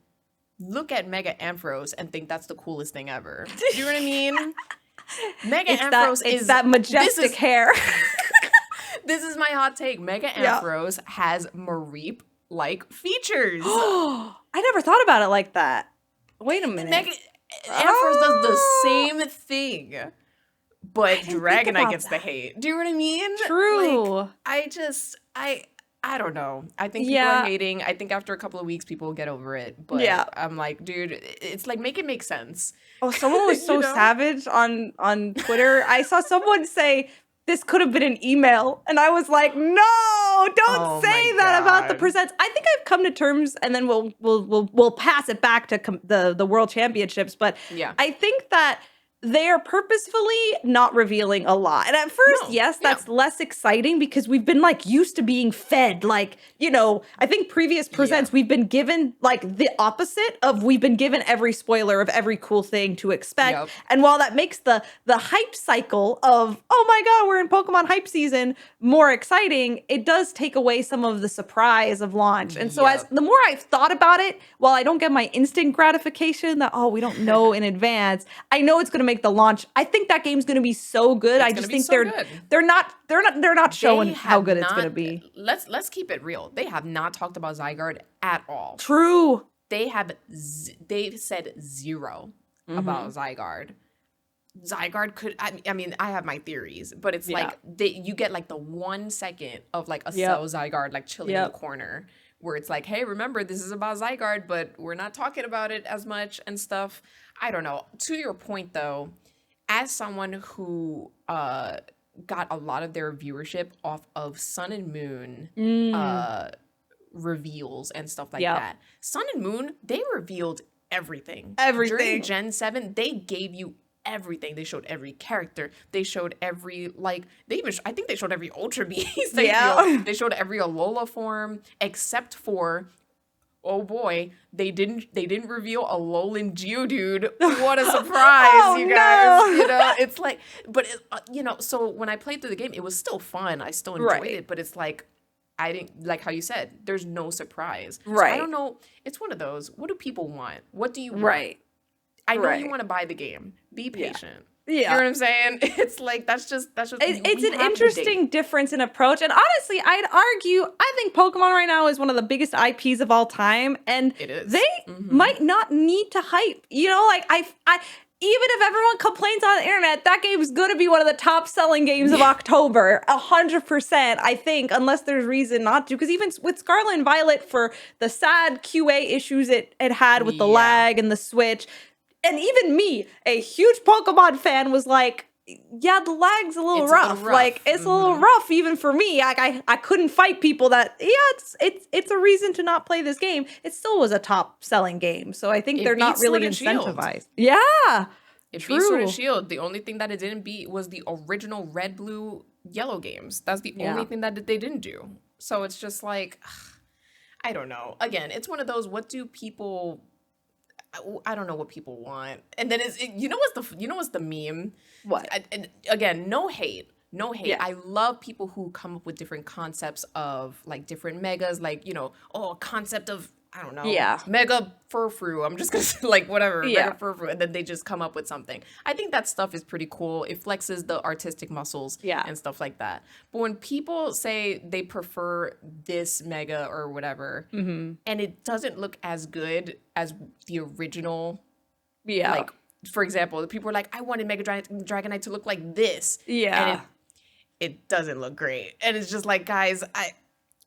look at Mega Ampharos and think that's the coolest thing ever. Do you know what I mean? Mega It's Ampharos it's that majestic hair. This is my hot take. Mega Ampharos has Mareep-like features. I never thought about it like that. Wait a minute. Mega Ampharos does the same thing, but Dragonite gets the hate. Do you know what I mean? True. Like, I don't know. I think people are hating. I think after a couple of weeks, people will get over it. But I'm like, dude, it's like, make it make sense. Oh, someone was so savage on Twitter. I saw someone say, this could have been an email. And I was like, no, don't say that about the presents. I think I've come to terms, and then we'll pass it back to the World Championships. But I think that they are purposefully not revealing a lot. And at first, that's less exciting because we've been like used to being fed. Like, you know, I think previous presents, we've been given like the opposite of we've been given every spoiler of every cool thing to expect. Yep. And while that makes the hype cycle of, oh my God, we're in Pokemon hype season more exciting, it does take away some of the surprise of launch. And so as the more I've thought about it, while I don't get my instant gratification that, oh, we don't know in advance, I know it's going to make the launch. I think that game's going to be so good. I just think they're not showing how good it's going to be. Let's keep it real. They have not talked about Zygarde at all. True. They said zero about Zygarde. Zygarde could, I mean, I have my theories, but it's like you get like the 1 second of like a cell Zygarde like chilling in the corner where it's like, hey, remember, this is about Zygarde, but we're not talking about it as much and stuff. I don't know. To your point, though, as someone who got a lot of their viewership off of Sun and Moon reveals and stuff like that, Sun and Moon, they revealed everything. During Gen 7, they gave you everything. They showed every character. They showed every, like, I think they showed every Ultra Beast. They showed every Alola form, except for, oh boy, they didn't reveal a Alolan Geodude. What a surprise, you guys. No. You know, it's like, but you know, so when I played through the game, it was still fun. I still enjoyed it, but it's like, I didn't, like how you said, there's no surprise. So I don't know. It's one of those, what do people want? What do you want? I know you want to buy the game. Be patient. You know what I'm saying? It's like, that's just it's an interesting difference in approach. And honestly, I'd argue, I think Pokemon right now is one of the biggest IPs of all time. And they might not need to hype. You know, like I even if everyone complains on the internet, that game is going to be one of the top selling games of October. 100%, I think, unless there's reason not to. Because even with Scarlet and Violet, for the sad QA issues it had with the lag and the Switch, and even me, a huge Pokemon fan, was like, yeah, the lag's a little rough. Like, it's a little rough even for me. I couldn't fight people that, it's a reason to not play this game. It still was a top selling game. So I think they're not really incentivized. Yeah. It beat Sword and Shield. The only thing that it didn't beat was the original Red, Blue, Yellow games. That's the only thing that they didn't do. So it's just like, I don't know. Again, it's one of those, what do people... I don't know what people want. And then you know what's the meme? What? And again, no hate. Yeah. I love people who come up with different concepts of like different megas, like, you know, a concept of, I don't know, Mega Furfrou. I'm just gonna say like whatever, Mega Furfrou, and then they just come up with something. I think that stuff is pretty cool. It flexes the artistic muscles and stuff like that. But when people say they prefer this Mega or whatever, and it doesn't look as good as the original, like, for example, the people are like, I wanted Mega Dragonite to look like this, and it doesn't look great, and it's just like, guys,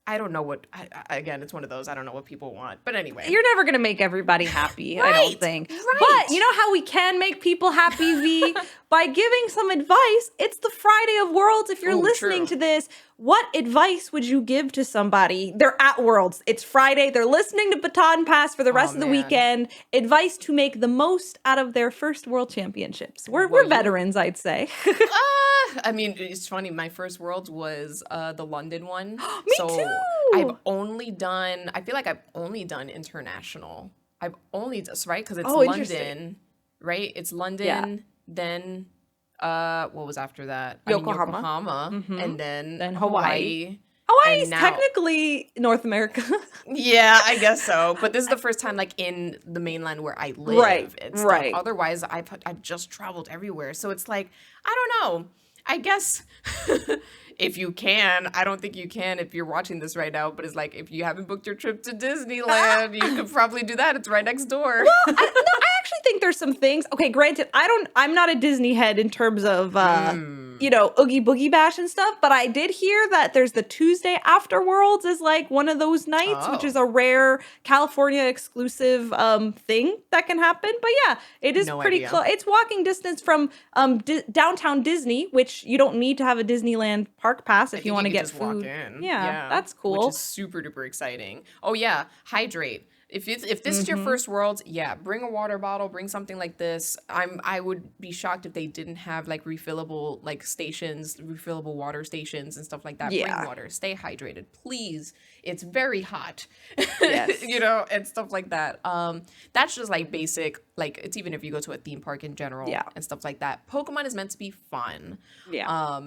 I don't know what, again, it's one of those, I don't know what people want. But anyway. You're never going to make everybody happy, I don't think. But you know how we can make people happy, V? By giving some advice. It's the Friday of Worlds. If you're listening to this, what advice would you give to somebody? They're at Worlds. It's Friday. They're listening to Baton Pass for the rest of the weekend. Advice to make the most out of their first World Championships. We're veterans, I'd say. I mean, it's funny. My first Worlds was the London one. Me too. I feel like I've only done international. I've only done, right? Because it's London, right? It's London, then what was after that? Yokohama. And then Hawaii. Hawaii And is now, technically North America. yeah, I guess so. But this is the first time like in the mainland where I Right, live and stuff. right. Otherwise, I've just traveled everywhere. So it's like, I don't know. I guess if you can, I don't think you can if you're watching this right now, but it's like if you haven't booked your trip to Disneyland, you could probably do that. It's right next door. Well, I actually think there's some things. Okay, granted, I'm not a Disney head in terms of Oogie Boogie Bash and stuff, but I did hear that there's the Tuesday after Worlds is like one of those nights, which is Oh, a rare California exclusive thing that can happen. But yeah, it is no pretty idea. close. It's walking distance from downtown Disney, which you don't need to have a Disneyland park pass I if you think you want to could get just walk food. in. Yeah, Yeah, that's which cool. is super duper exciting. Oh yeah, hydrate. If this is your Mm-hmm. first Worlds, yeah, bring a water bottle, bring something like this. I would be shocked if they didn't have like refillable like stations, refillable water stations and stuff like that. Bring Yeah. water, stay hydrated, please. It's very hot. Yes. And stuff like that. That's just like basic, like it's even if you go to a theme park in general Yeah. and stuff like that. Pokemon is meant to be fun. Yeah.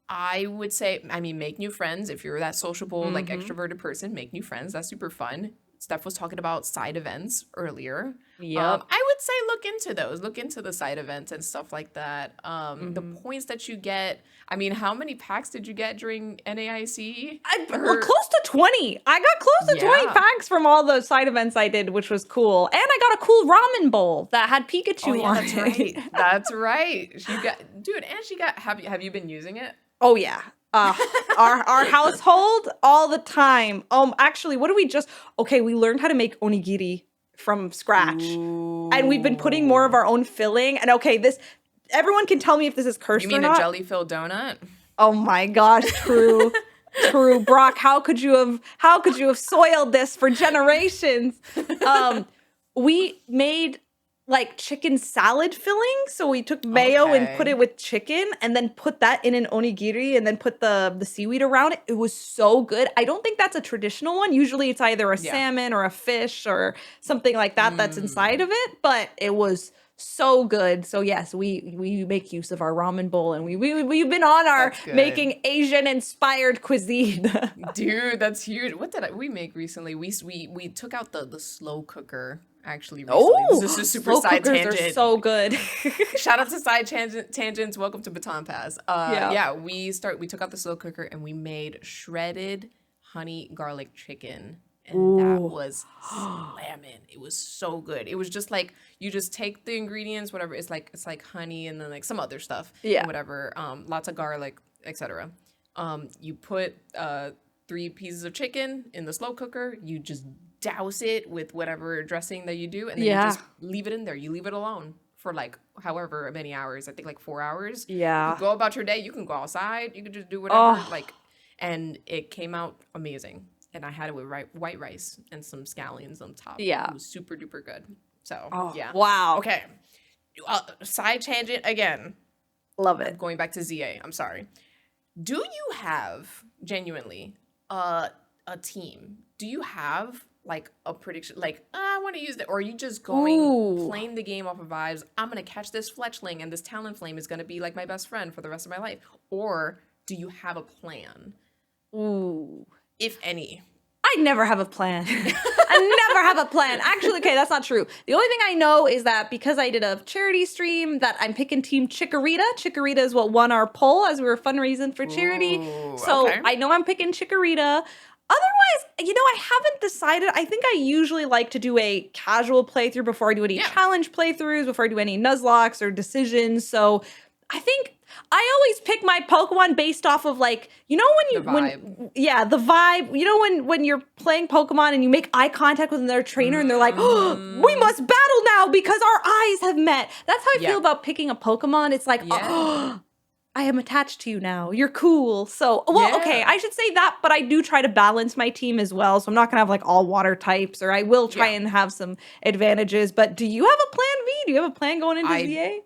I would say, I mean, make new friends. If you're that sociable, like Mm-hmm. extroverted person, make new friends. That's super fun. Steph was talking about side events earlier. Yep. I would say look into those. Look into the side events and stuff like that. The Mm-hmm. points that you get. I mean, how many packs did you get during NAIC? We're close to 20. I got close to 20 Yeah. packs from all the side events I did, which was cool. And I got a cool ramen bowl that had Pikachu Oh yeah, on that's it. right. That's right. She got, dude, and she got. Have you been using it? Oh yeah. Our household all the time. Actually, what do we just okay, we learned how to make onigiri from scratch. And we've been putting more of our own filling. And okay, this everyone can tell me if this is cursed You or mean a not. jelly filled donut? Oh my gosh, true. True. Brock, how could you have soiled this for generations? We made like chicken salad filling. So we took mayo and put Okay. it with chicken and then put that in an onigiri and then put the seaweed around it. It was so good. I don't think that's a traditional one. Usually it's either a Yeah. salmon or a fish or something like that that's inside Mm. of it, but it was so good. So yes, we make use of our ramen bowl and we've been on our That's good. making Asian inspired cuisine. Dude, that's huge. What did we make recently? We took out the slow cooker actually recently. Oh, This is a super slow side cookers are tangent. so good. Shout out to side tangents. Welcome to Baton Pass. Yeah. Yeah, we took out the slow cooker and we made shredded honey garlic chicken. And that Ooh. was slamming. It was so good. It was just like you just take the ingredients, whatever. It's like honey and then like some other stuff. Yeah. And whatever. Lots of garlic, etc. You put 3 pieces of chicken in the slow cooker. You just douse it with whatever dressing that you do, and then you Yeah. just leave it in there. You leave it alone for like however many hours. I think like 4 hours. Yeah. You go about your day. You can go outside. You can just do whatever. Oh. Like, and it came out amazing. And I had it with white rice and some scallions on top. Yeah. It was super duper good. So Oh, yeah. wow. Okay. Side tangent again. Love it. Going back to ZA. I'm sorry. Do you have genuinely a team? Do you have like a prediction? Like I want to use it, or are you just going Ooh. playing the game off of vibes? I'm gonna catch this Fletchling, and this Talonflame is gonna be like my best friend for the rest of my life. Or do you have a plan, Ooh. if any? I never have a plan. I never have a plan. Actually, okay, that's not true. The only thing I know is that because I did a charity stream that I'm picking Team Chikorita. Chikorita is what won our poll as we were fundraising for charity. Ooh, So okay. I know I'm picking Chikorita. Otherwise, I haven't decided. I think I usually like to do a casual playthrough before I do any Yeah. challenge playthroughs, before I do any Nuzlocks or decisions. So I think I always pick my Pokemon based off of like, The the vibe. You know when you're playing Pokemon and you make eye contact with another trainer and they're like, oh, we must battle now because our eyes have met. That's how I Yeah. feel about picking a Pokemon. It's like, Yeah. oh, I am attached to you now. You're cool. So, well, okay, Yeah. I should say that, but I do try to balance my team as well. So I'm not gonna have like all water types, or I will try Yeah. and have some advantages. But do you have a plan V? Do you have a plan going into I- ZA?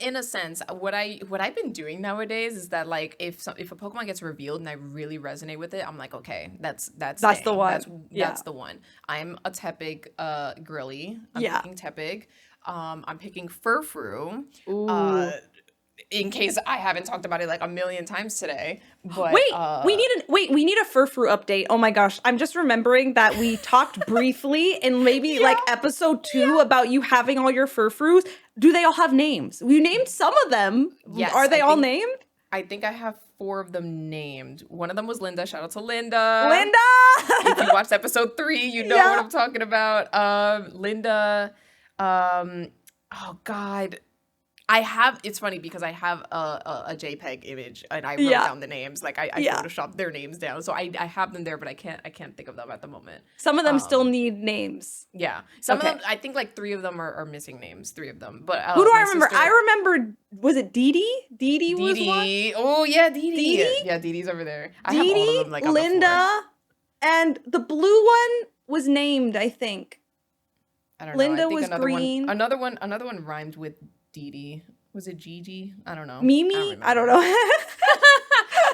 In a sense, what I've been doing nowadays is that like if a Pokemon gets revealed and I really resonate with it, I'm like, okay, that's That's staying. the one. Yeah. That's the one. I'm a Tepig girly. I'm Yeah. picking Tepig. I'm picking Furfrou. Ooh. in case I haven't talked about it like a million times today. But we need a Furfru update. Oh my gosh, I'm just remembering that we talked briefly in maybe like episode 2 about you having all your Furfrus. Do they all have names? You named some of them. Yes, are they all named? I think I have 4 of them named. One of them was Linda. Shout out to Linda. If you watched episode 3, you know what I'm talking about. Linda. Oh God. It's funny because I have a JPEG image and I wrote down the names. Like I photoshopped their names down. So I have them there, but I can't think of them at the moment. Some of them still need names. Yeah. Some of them, I think like 3 of them are missing names, 3 of them. But who do I remember? I remember, was it Dee Dee? Dee Dee was one? Oh yeah, Dee Dee. Yeah, Dee Dee's over there. I have all of them like Linda, and the blue one was named, I think. I don't know. Linda was green. Another one rhymed with Dee Dee. Was it Gigi? I don't know. Mimi? I don't know.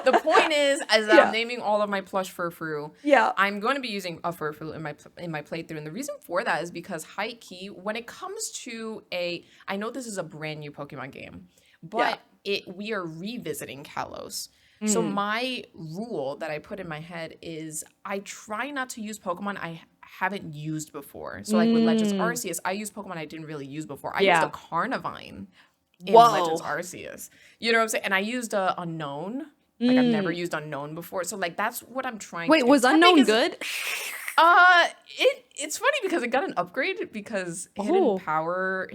The point is I'm naming all of my plush Furfru. Yeah. I'm going to be using a Furfru in my playthrough. And the reason for that is because high key, when it comes to I know this is a brand new Pokemon game, but we are revisiting Kalos. So my rule that I put in my head is I try not to use Pokemon I haven't used before. So like with Legends Arceus, I used Pokemon I didn't really use before. I used a Carnivine in Legends Arceus. You know what I'm saying? And I used a Unknown. Like I've never used Unknown before. So like that's what I'm trying to do. Wait, was Unknown good? It's funny because it got an upgrade because Hidden Power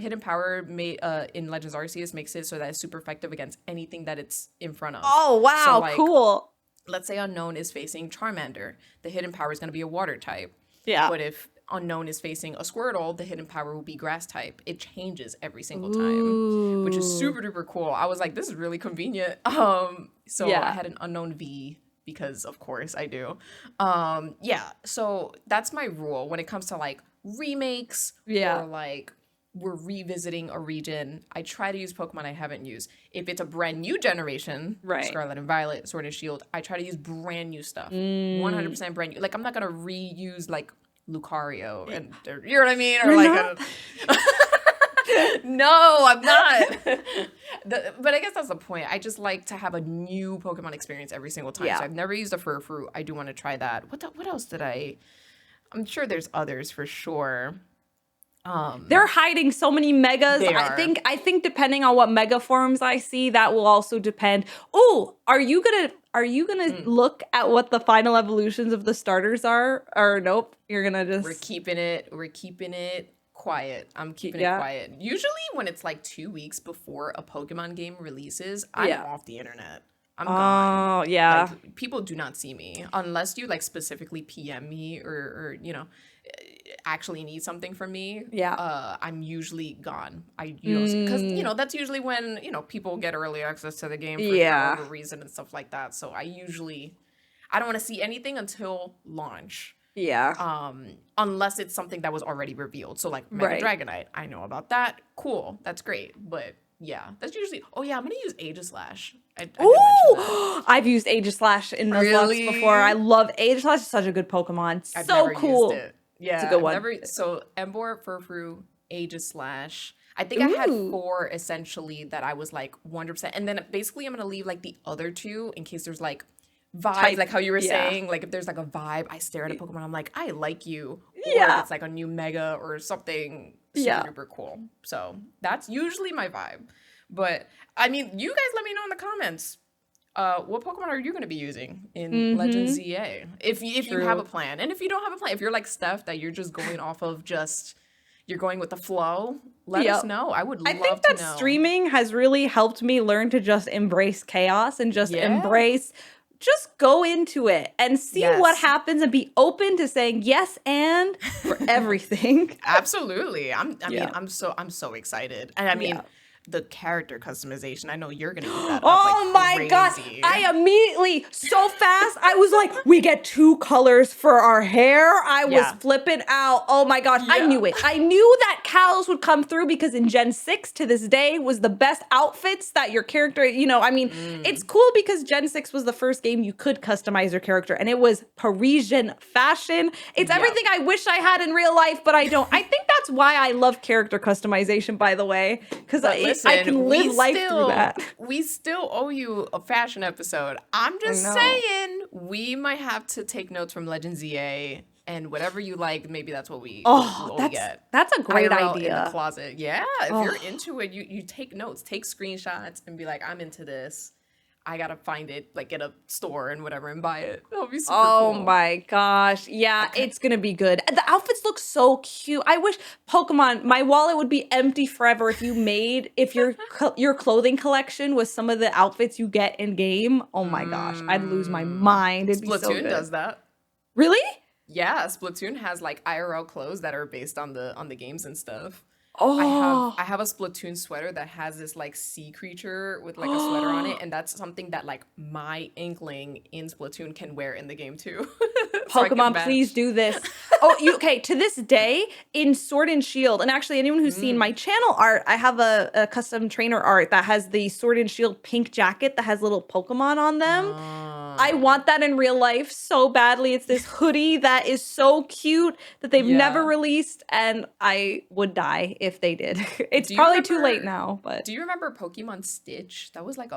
made in Legends Arceus makes it so that it's super effective against anything that it's in front of. Oh wow, so, like, cool. Let's say Unknown is facing Charmander. The Hidden Power is going to be a water type. Yeah. But if Unknown is facing a Squirtle, the Hidden Power will be grass type. It changes every single time, which is super duper cool. I was like, this is really convenient. So I had an Unknown V because of course I do. So that's my rule when it comes to like remakes or like we're revisiting a region. I try to use Pokemon I haven't used. If it's a brand new generation, Scarlet and Violet, Sword and Shield, I try to use brand new stuff. 100% brand new. Like I'm not gonna reuse like Lucario and you know what I mean? Or like no, I'm not. But I guess that's the point. I just like to have a new Pokemon experience every single time. So I've never used a Furfru. I do want to try that. What else did I'm sure there's others for sure. They're hiding so many megas. I think depending on what mega forms I see, that will also depend. Oh, are you gonna look at what the final evolutions of the starters are? Or nope, you're gonna just We're keeping it quiet. I'm keeping it quiet. Usually when it's like 2 weeks before a Pokemon game releases, I'm off the internet. I'm gone. Oh, yeah. Like, people do not see me unless you like specifically PM me or you know, actually need something from me. Yeah. I'm usually gone. Because you know that's usually when you know people get early access to the game for whatever reason and stuff like that. So I don't want to see anything until launch. Yeah. Unless it's something that was already revealed. So like Mega Dragonite, I know about that. Cool, that's great. But yeah, that's usually. Oh yeah, I'm gonna use Aegislash. Ooh, I've used Aegislash in Nuzlocke before. I love Aegislash. It's such a good Pokemon. I've so never cool. Used it. Yeah, it's a good one. So Emboar, Furfru, Aegislash. I think I had 4 essentially that I was like 100%. And then basically I'm gonna leave like the other 2 in case there's like vibes, like how you were saying. Like if there's like a vibe, I stare at a Pokemon, I'm like, I like you. Or if it's like a new Mega or something super duper cool. So that's usually my vibe. But I mean, you guys let me know in the comments. What Pokemon are you going to be using in Legends ZA? If you have a plan. And if you don't have a plan, if you're like Steph, that you're just going off of you're going with the flow, let us know. I would love to know. I think that streaming has really helped me learn to just embrace chaos and just just go into it and see what happens and be open to saying yes and for everything. Absolutely. I'm so excited. And I mean, the character customization. I know you're gonna eat that up. Oh my god! I immediately, so fast, I was like, we get 2 colors for our hair. I was flipping out. Oh my gosh, I knew it. I knew that Kalos would come through because in Gen 6 to this day was the best outfits that your character, you know, I mean, it's cool because Gen 6 was the first game you could customize your character and it was Parisian fashion. It's everything I wish I had in real life, but I don't. I think that's why I love character customization, by the way, because I can live life through that. We still owe you a fashion episode. I'm just saying we might have to take notes from Legends EA. And whatever you like, maybe that's what we get. That's a great IRL idea. In the closet. Yeah, if you're into it, you take notes, take screenshots, and be like, I'm into this. I gotta find it, like, at a store and whatever, and buy it. That'll be super cool. My gosh. Yeah, it's gonna be good. The outfits look so cute. I wish Pokemon, my wallet would be empty forever if your clothing collection was some of the outfits you get in game. Oh my gosh, I'd lose my mind. It'd be so good. Splatoon does that. Really? Yeah, Splatoon has like IRL clothes that are based on the games and stuff. Oh, I have a Splatoon sweater that has this like sea creature with like a sweater on it, and that's something that like my Inkling in Splatoon can wear in the game too. So Pokemon, please do this. Okay, to this day in Sword and Shield, and actually anyone who's seen my channel art, I have a custom trainer art that has the Sword and Shield pink jacket that has little Pokemon on them. I want that in real life so badly. It's this hoodie that is so cute that they've never released, and I would die if they did. It's probably too late now, but do you remember Pokemon Stitch? That was like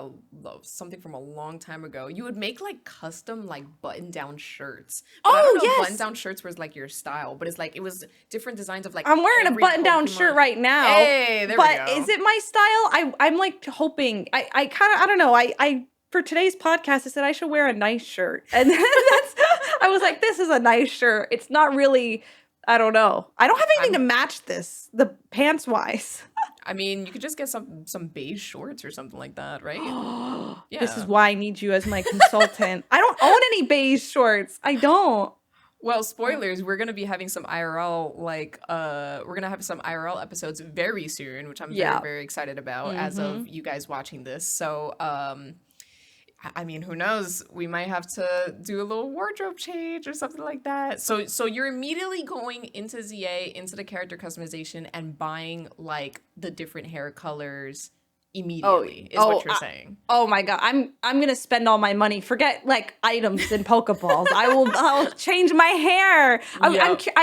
something from a long time ago. You would make like custom like button-down shirts. But I don't know if button-down shirts was like your style, but it's like it was different designs of like I'm wearing a button-down shirt right now. Hey, there we go. But is it my style? I'm like hoping. I kind of I don't know. I for today's podcast, I said I should wear a nice shirt. And I was like, this is a nice shirt. It's not really, I don't know. I don't have anything to match this, the pants wise. I mean, you could just get some beige shorts or something like that, right? Yeah. This is why I need you as my consultant. I don't own any beige shorts. I don't. Well, spoilers, we're going to be having some IRL, we're going to have some IRL episodes very soon, which I'm very, very excited about as of you guys watching this. So, I mean, who knows? We might have to do a little wardrobe change or something like that. So you're immediately going into ZA, into the character customization, and buying like the different hair colors immediately is what you're saying. Oh my god, I'm gonna spend all my money. Forget like items and Pokeballs. I'll change my hair. I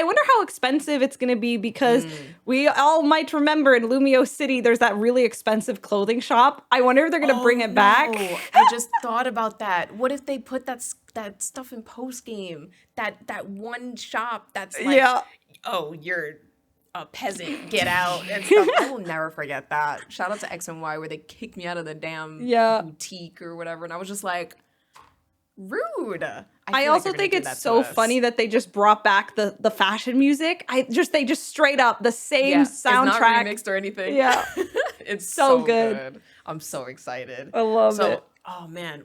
wonder how expensive it's gonna be because we all might remember in Lumio City there's that really expensive clothing shop. I wonder if they're gonna bring it back. I just thought about that. What if they put that stuff in post game? That one shop that's like, oh, you're a peasant, get out and stuff. I will never forget that. Shout out to X and Y where they kicked me out of the damn boutique or whatever, and I was just like, rude. I also think it's so funny that they just brought back the fashion music. They just straight up the same soundtrack. It's not remixed or anything. Yeah. It's so good. I'm so excited. I love it. Oh man,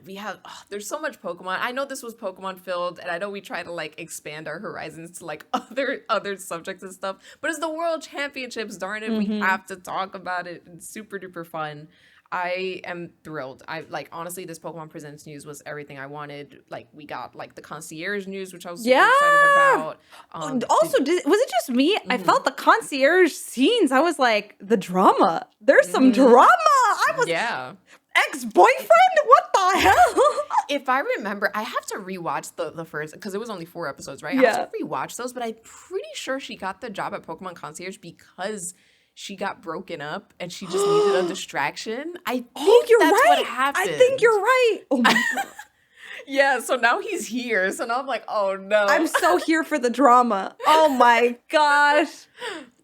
there's so much Pokemon. I know this was Pokemon filled, and I know we try to like expand our horizons to like other subjects and stuff, but it's the World Championships, darn it, we have to talk about it. It's super duper fun. I am thrilled. Honestly, this Pokemon Presents news was everything I wanted. Like, we got like the concierge news, which I was super excited about. Was it just me? I felt the concierge scenes. I was like, the drama. There's some drama. Ex-boyfriend? What the hell? If I remember, I have to rewatch the first, because it was only 4 episodes, right? I have to rewatch those, but I'm pretty sure she got the job at Pokemon Concierge because she got broken up and she just needed a distraction. I think that's what happened. I think you're right. Oh my god. Yeah, so now he's here. So now I'm like, oh no. I'm so here for the drama. Oh my gosh.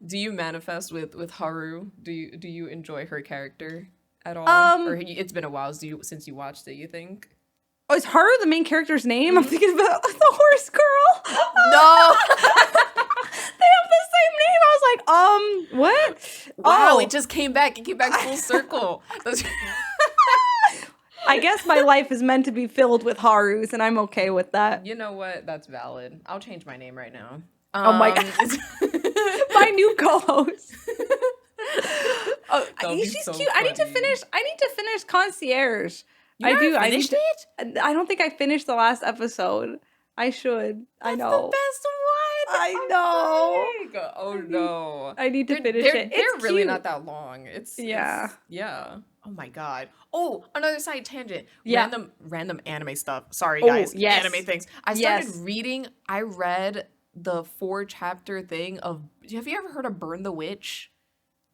Do you manifest with Haru? Do you enjoy her character at all? Or it's been a while since you watched it, you think? Oh, is Haru the main character's name? I'm thinking about the horse girl. No. They have the same name. I was like, what? Wow, it just came back. It came back full circle. I guess my life is meant to be filled with Harus, and I'm okay with that. You know what? That's valid. I'll change my name right now. Oh my god. My new co-host. She's so cute. Funny. I need to finish Concierge. I finished it? I don't think I finished the last episode. I should. That's I know. the best one. I know. Oh no. I need to finish it. They're really not that long. It's yeah. Oh my god. Oh, another side tangent. Yeah. Random anime stuff. Sorry guys. Yes. Anime things. I read the 4-chapter thing of, have you ever heard of Burn the Witch?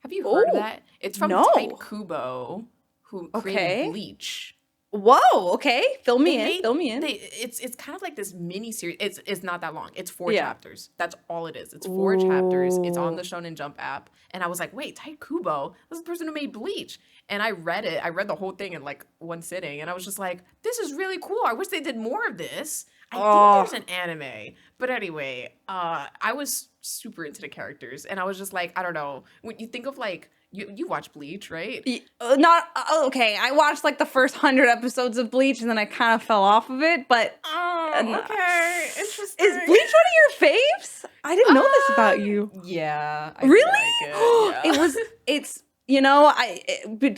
Have you heard of Oh, that? It's from Type no. Kubo, who created Okay. Bleach. Whoa, okay. Fill They me in. made Fill me in. it's kind of like this mini series. It's not that long. It's 4 Yeah. chapters. That's all it is. It's 4 chapters. It's on Ooh. the Shonen Jump app. And I was like, wait, Tai Kubo, that's the person who made Bleach. And I read it. I read the whole thing in like one sitting, and I was just like, this is really cool. I wish they did more of this. I think Oh, there's an anime. But anyway, I was super into the characters, and I was just like, I don't know. When you think of like you watch Bleach, right? not okay. I watched like the first 100 episodes of Bleach, and then I kind of fell off of it. But Oh, okay. Interesting. is Bleach one of your faves? I didn't know this about you. Yeah, I feel Really? like it. Yeah. It was. It's.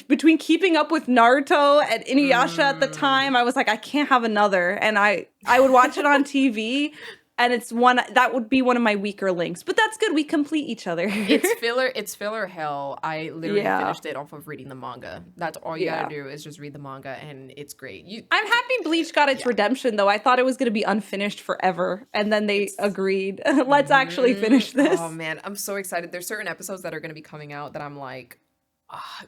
Between keeping up with Naruto and Inuyasha at the time, I was like, I can't have another, and I would watch it on TV, and it's one that would be one of my weaker links. But that's good. We complete each other. It's filler hell. I literally Yeah. finished it off of reading the manga. That's all you Yeah. gotta do is just read the manga, and it's great. I'm happy Bleach got its redemption, though. I thought it was going to be unfinished forever, and then they agreed. Let's actually finish this. Oh man, I'm so excited. There's certain episodes that are gonna be coming out that I'm like,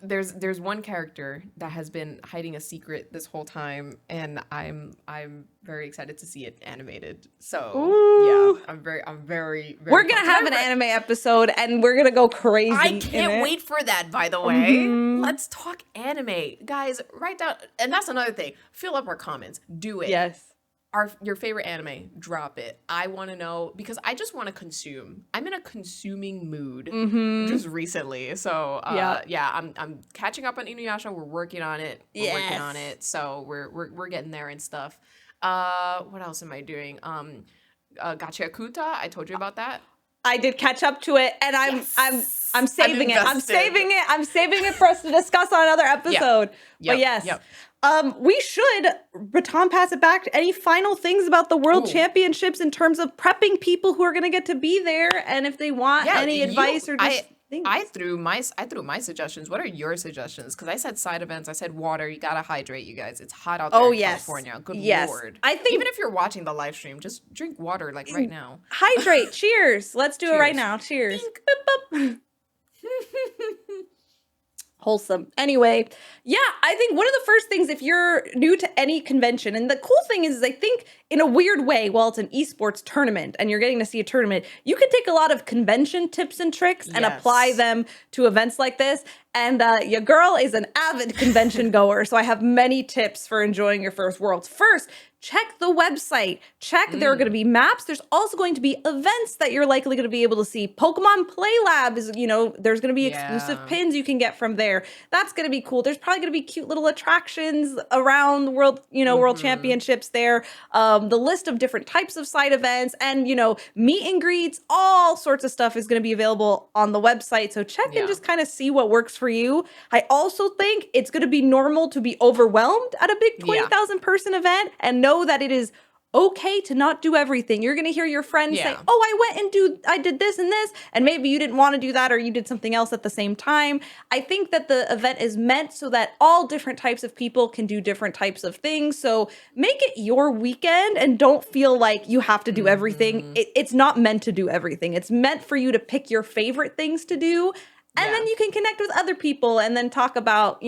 there's one character that has been hiding a secret this whole time, and I'm very excited to see it animated. So Ooh. yeah, I'm very We're gonna pumped. have an anime episode, and we're gonna go crazy. I in can't it. wait for that, by the way. Mhm. Let's talk anime. Guys, write down, and that's another thing. Fill up our comments. Do it. Yes. Your favorite anime, drop it. I want to know, because I just want to consume. I'm in a consuming mood just recently. So yeah, I'm catching up on Inuyasha. We're working on it. We're working on Yes. it. So we're getting there and stuff. What else am I doing? Gacha Kuta, I told you about that. I did catch up to it, and I'm saving it. I'm invested. saving it. I'm saving it for us to discuss on another episode. Yep, But yes. yep. We should baton pass it back. Any final things about the World Ooh. Championships in terms of prepping people who are going to get to be there, and if they want any advice or just things? I threw my suggestions. What are your suggestions? Because I said side events. I said water. You gotta hydrate, you guys. It's hot out there in California. Good Lord. I think even if you're watching the live stream, just drink water like right now. hydrate. Cheers. Let's do it right Cheers. now. Cheers. Boop, boop. Wholesome. Anyway, yeah, I think one of the first things, if you're new to any convention, and the cool thing is I think in a weird way, while it's an esports tournament and you're getting to see a tournament, you can take a lot of convention tips and tricks and apply them to events like this. And your girl is an avid convention goer, so I have many tips for enjoying your first Worlds. First, check the website. Check there are going to be maps. There's also going to be events that you're likely going to be able to see. Pokemon Play Lab is, there's going to be exclusive pins you can get from there. That's going to be cool. There's probably going to be cute little attractions around the world, World Championships there. The list of different types of side events and, meet and greets, all sorts of stuff is going to be available on the website. So check and just kind of see what works for you. I also think it's going to be normal to be overwhelmed at a big 20,000 person event, and know that it is okay to not do everything. You're going to hear your friends say, oh, I did this and this, and maybe you didn't want to do that or you did something else at the same time. I think that the event is meant so that all different types of people can do different types of things. So make it your weekend and don't feel like you have to do everything. It's not meant to do everything. It's meant for you to pick your favorite things to do. And then you can connect with other people and then talk about,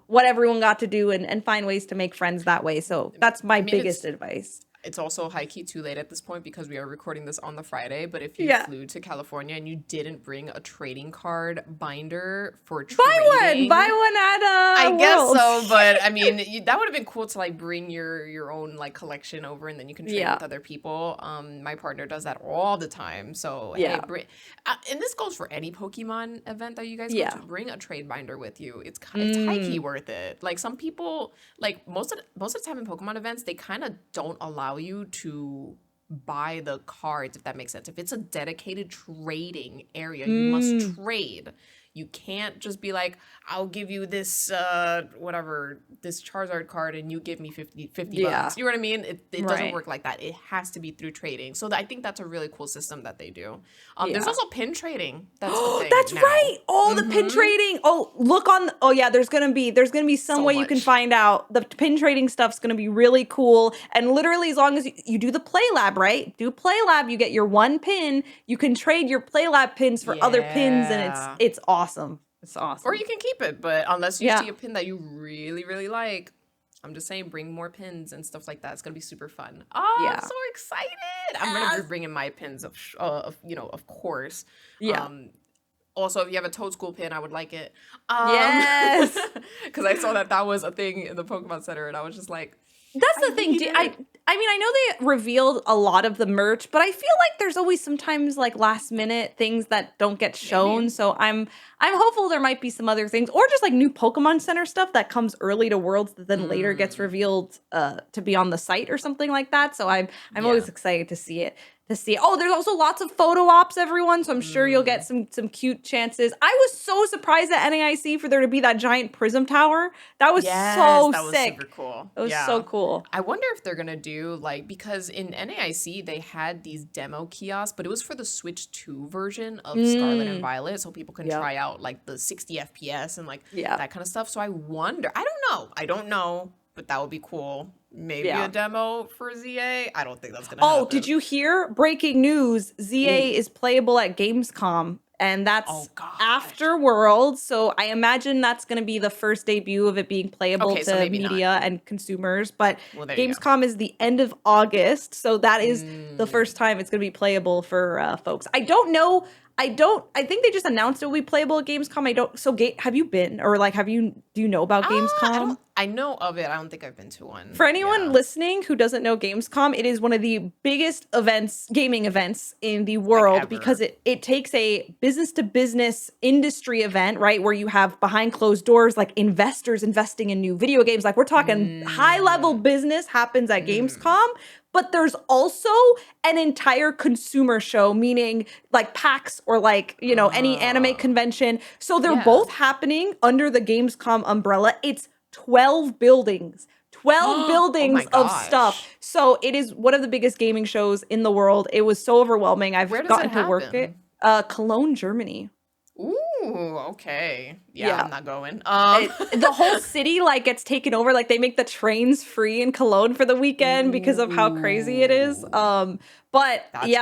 what everyone got to do and find ways to make friends that way. So that's my biggest advice. It's also high-key too late at this point because we are recording this on the Friday. But if you flew to California and you didn't bring a trading card binder for trading, buy one at I guess Worlds. so. But I mean, that would have been cool to like bring your own like collection over, and then you can trade with other people. My partner does that all the time. So hey, and this goes for any Pokemon event that you guys go to. Bring a trade binder with you. It's high-key worth it. Like some people, like most of the time in Pokemon events, they kind of don't allow you to buy the cards, if that makes sense. If it's a dedicated trading area, you must trade. You can't just be like, I'll give you this this Charizard card and you give me 50 bucks. You know what I mean? It doesn't work like that. It has to be through trading. So I think that's a really cool system that they do. There's also pin trading. That's the thing That's now. right. Oh, the pin trading. Oh, look on. There's gonna be some way you can find out. The pin trading stuff's gonna be really cool. And literally, as long as you do the play lab, right? Do play lab, you get your one pin. You can trade your play lab pins for other pins, and it's awesome. It's awesome. Or you can keep it, but unless you see a pin that you really, really like, I'm just saying, bring more pins and stuff like that. It's gonna be super fun. Oh, I'm so excited! I'm gonna be bringing my pins of course. Yeah. Also, if you have a Toad School pin, I would like it. Yes. Because I saw that was a thing in the Pokemon Center, and I was just like, that's the thing. I mean, I know they revealed a lot of the merch, but I feel like there's always sometimes like last minute things that don't get shown. Maybe. So I'm hopeful there might be some other things, or just like new Pokemon Center stuff that comes early to Worlds that then later gets revealed to be on the site or something like that. So I'm always excited to see it. Oh, there's also lots of photo ops, everyone. So I'm sure you'll get some cute chances. I was so surprised at NAIC for there to be that giant prism tower. That was so sick. Super cool. It was so cool. I wonder if they're gonna do because in NAIC they had these demo kiosks, but it was for the Switch 2 version of Scarlet and Violet, so people can try out like the 60 FPS and that kind of stuff. So I wonder. I don't know, but that would be cool. Maybe a demo for ZA. I don't think that's gonna happen. Oh, did you hear? Breaking news: ZA is playable at Gamescom, and that's after Worlds. So I imagine that's going to be the first debut of it being playable to media and consumers. But Gamescom is the end of August, so that is the first time it's going to be playable for folks. I don't know. I think they just announced it will be playable at Gamescom. So have you been, or do you know about Gamescom? I know of it. I don't think I've been to one. For anyone listening who doesn't know Gamescom, it is one of the biggest gaming events in the world, because it takes a business to business industry event, right? Where you have behind closed doors, like investors investing in new video games. Like we're talking high level business happens at Gamescom. But there's also an entire consumer show, meaning like PAX or any anime convention. So they're both happening under the Gamescom umbrella. It's 12 buildings. 12 buildings of stuff. So it is one of the biggest gaming shows in the world. It was so overwhelming. I've gotten to work it. Cologne, Germany. Ooh, okay. Yeah, I'm not going. The whole city gets taken over. Like they make the trains free in Cologne for the weekend because of how crazy it is. But that's cool.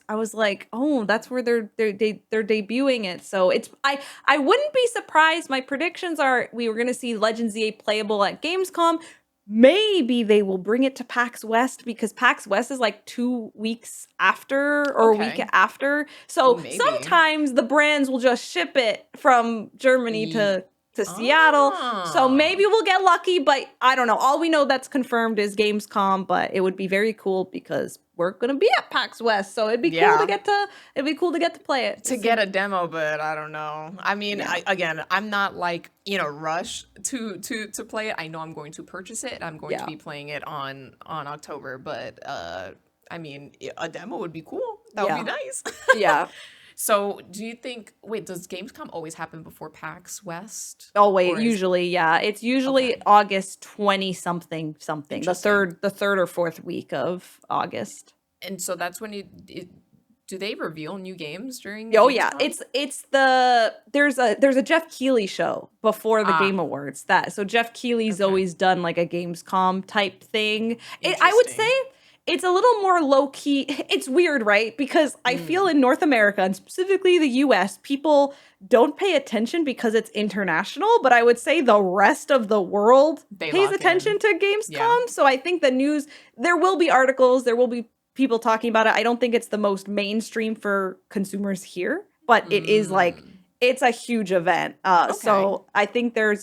I was like, oh, that's where they're debuting it. So I wouldn't be surprised. My predictions are we were gonna see Legends ZA playable at Gamescom. Maybe they will bring it to PAX West, because PAX West is 2 weeks after or a week after. So sometimes the brands will just ship it from Germany to Seattle. So maybe we'll get lucky, but I don't know. All we know that's confirmed is Gamescom, but it would be very cool because we're gonna be at PAX West, so it'd be cool to get to play it. To get a demo, but I don't know. I mean, I'm not in a rush to play it. I know I'm going to purchase it. I'm going to be playing it on October, but I mean, a demo would be cool. That would be nice. Yeah. So do you think, does Gamescom always happen before PAX West? Oh, wait, usually, It's usually August 20-something. The third or fourth week of August. And so that's when do they reveal new games during Oh, Gamescom? yeah. There's a Jeff Keighley show before the Game Awards. So Jeff Keighley's always done a Gamescom type thing. I would say it's a little more low-key. It's weird, right? Because I feel in North America, and specifically the US, people don't pay attention because it's international, but I would say the rest of the world pays attention to Gamescom. Yeah. So I think the news, there will be articles, there will be people talking about it. I don't think it's the most mainstream for consumers here, but it is it's a huge event. So I think there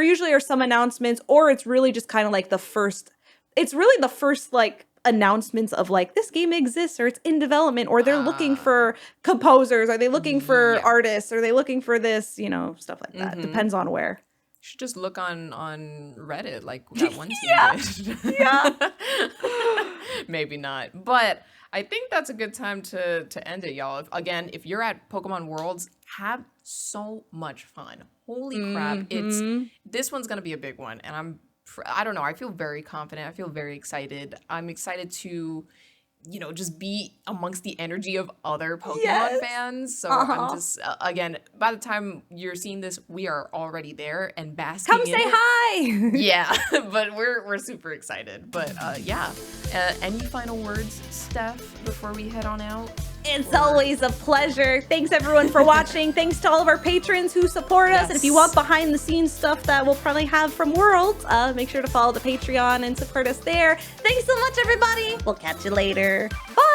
usually are some announcements, or it's really just kind of the first announcements of this game exists, or it's in development, or they're looking for composers, are they looking for artists, are they looking for this, stuff like that. Depends on where. You should just look on Reddit that one team did. Yeah. Maybe not, but I think that's a good time to end it, y'all. If you're at Pokemon Worlds, have so much fun. Holy crap. This one's gonna be a big one, and I don't know. I feel very confident. I feel very excited. I'm excited to, just be amongst the energy of other Pokemon fans. So I'm just, again, by the time you're seeing this, we are already there and basking in it. Come say hi! Yeah, but we're super excited. But any final words, Steph, before we head on out? It's always a pleasure. Thanks everyone for watching. Thanks to all of our patrons who support us. And if you want behind the scenes stuff that we'll probably have from Worlds, make sure to follow the Patreon and support us there. Thanks so much, everybody. We'll catch you later. Bye.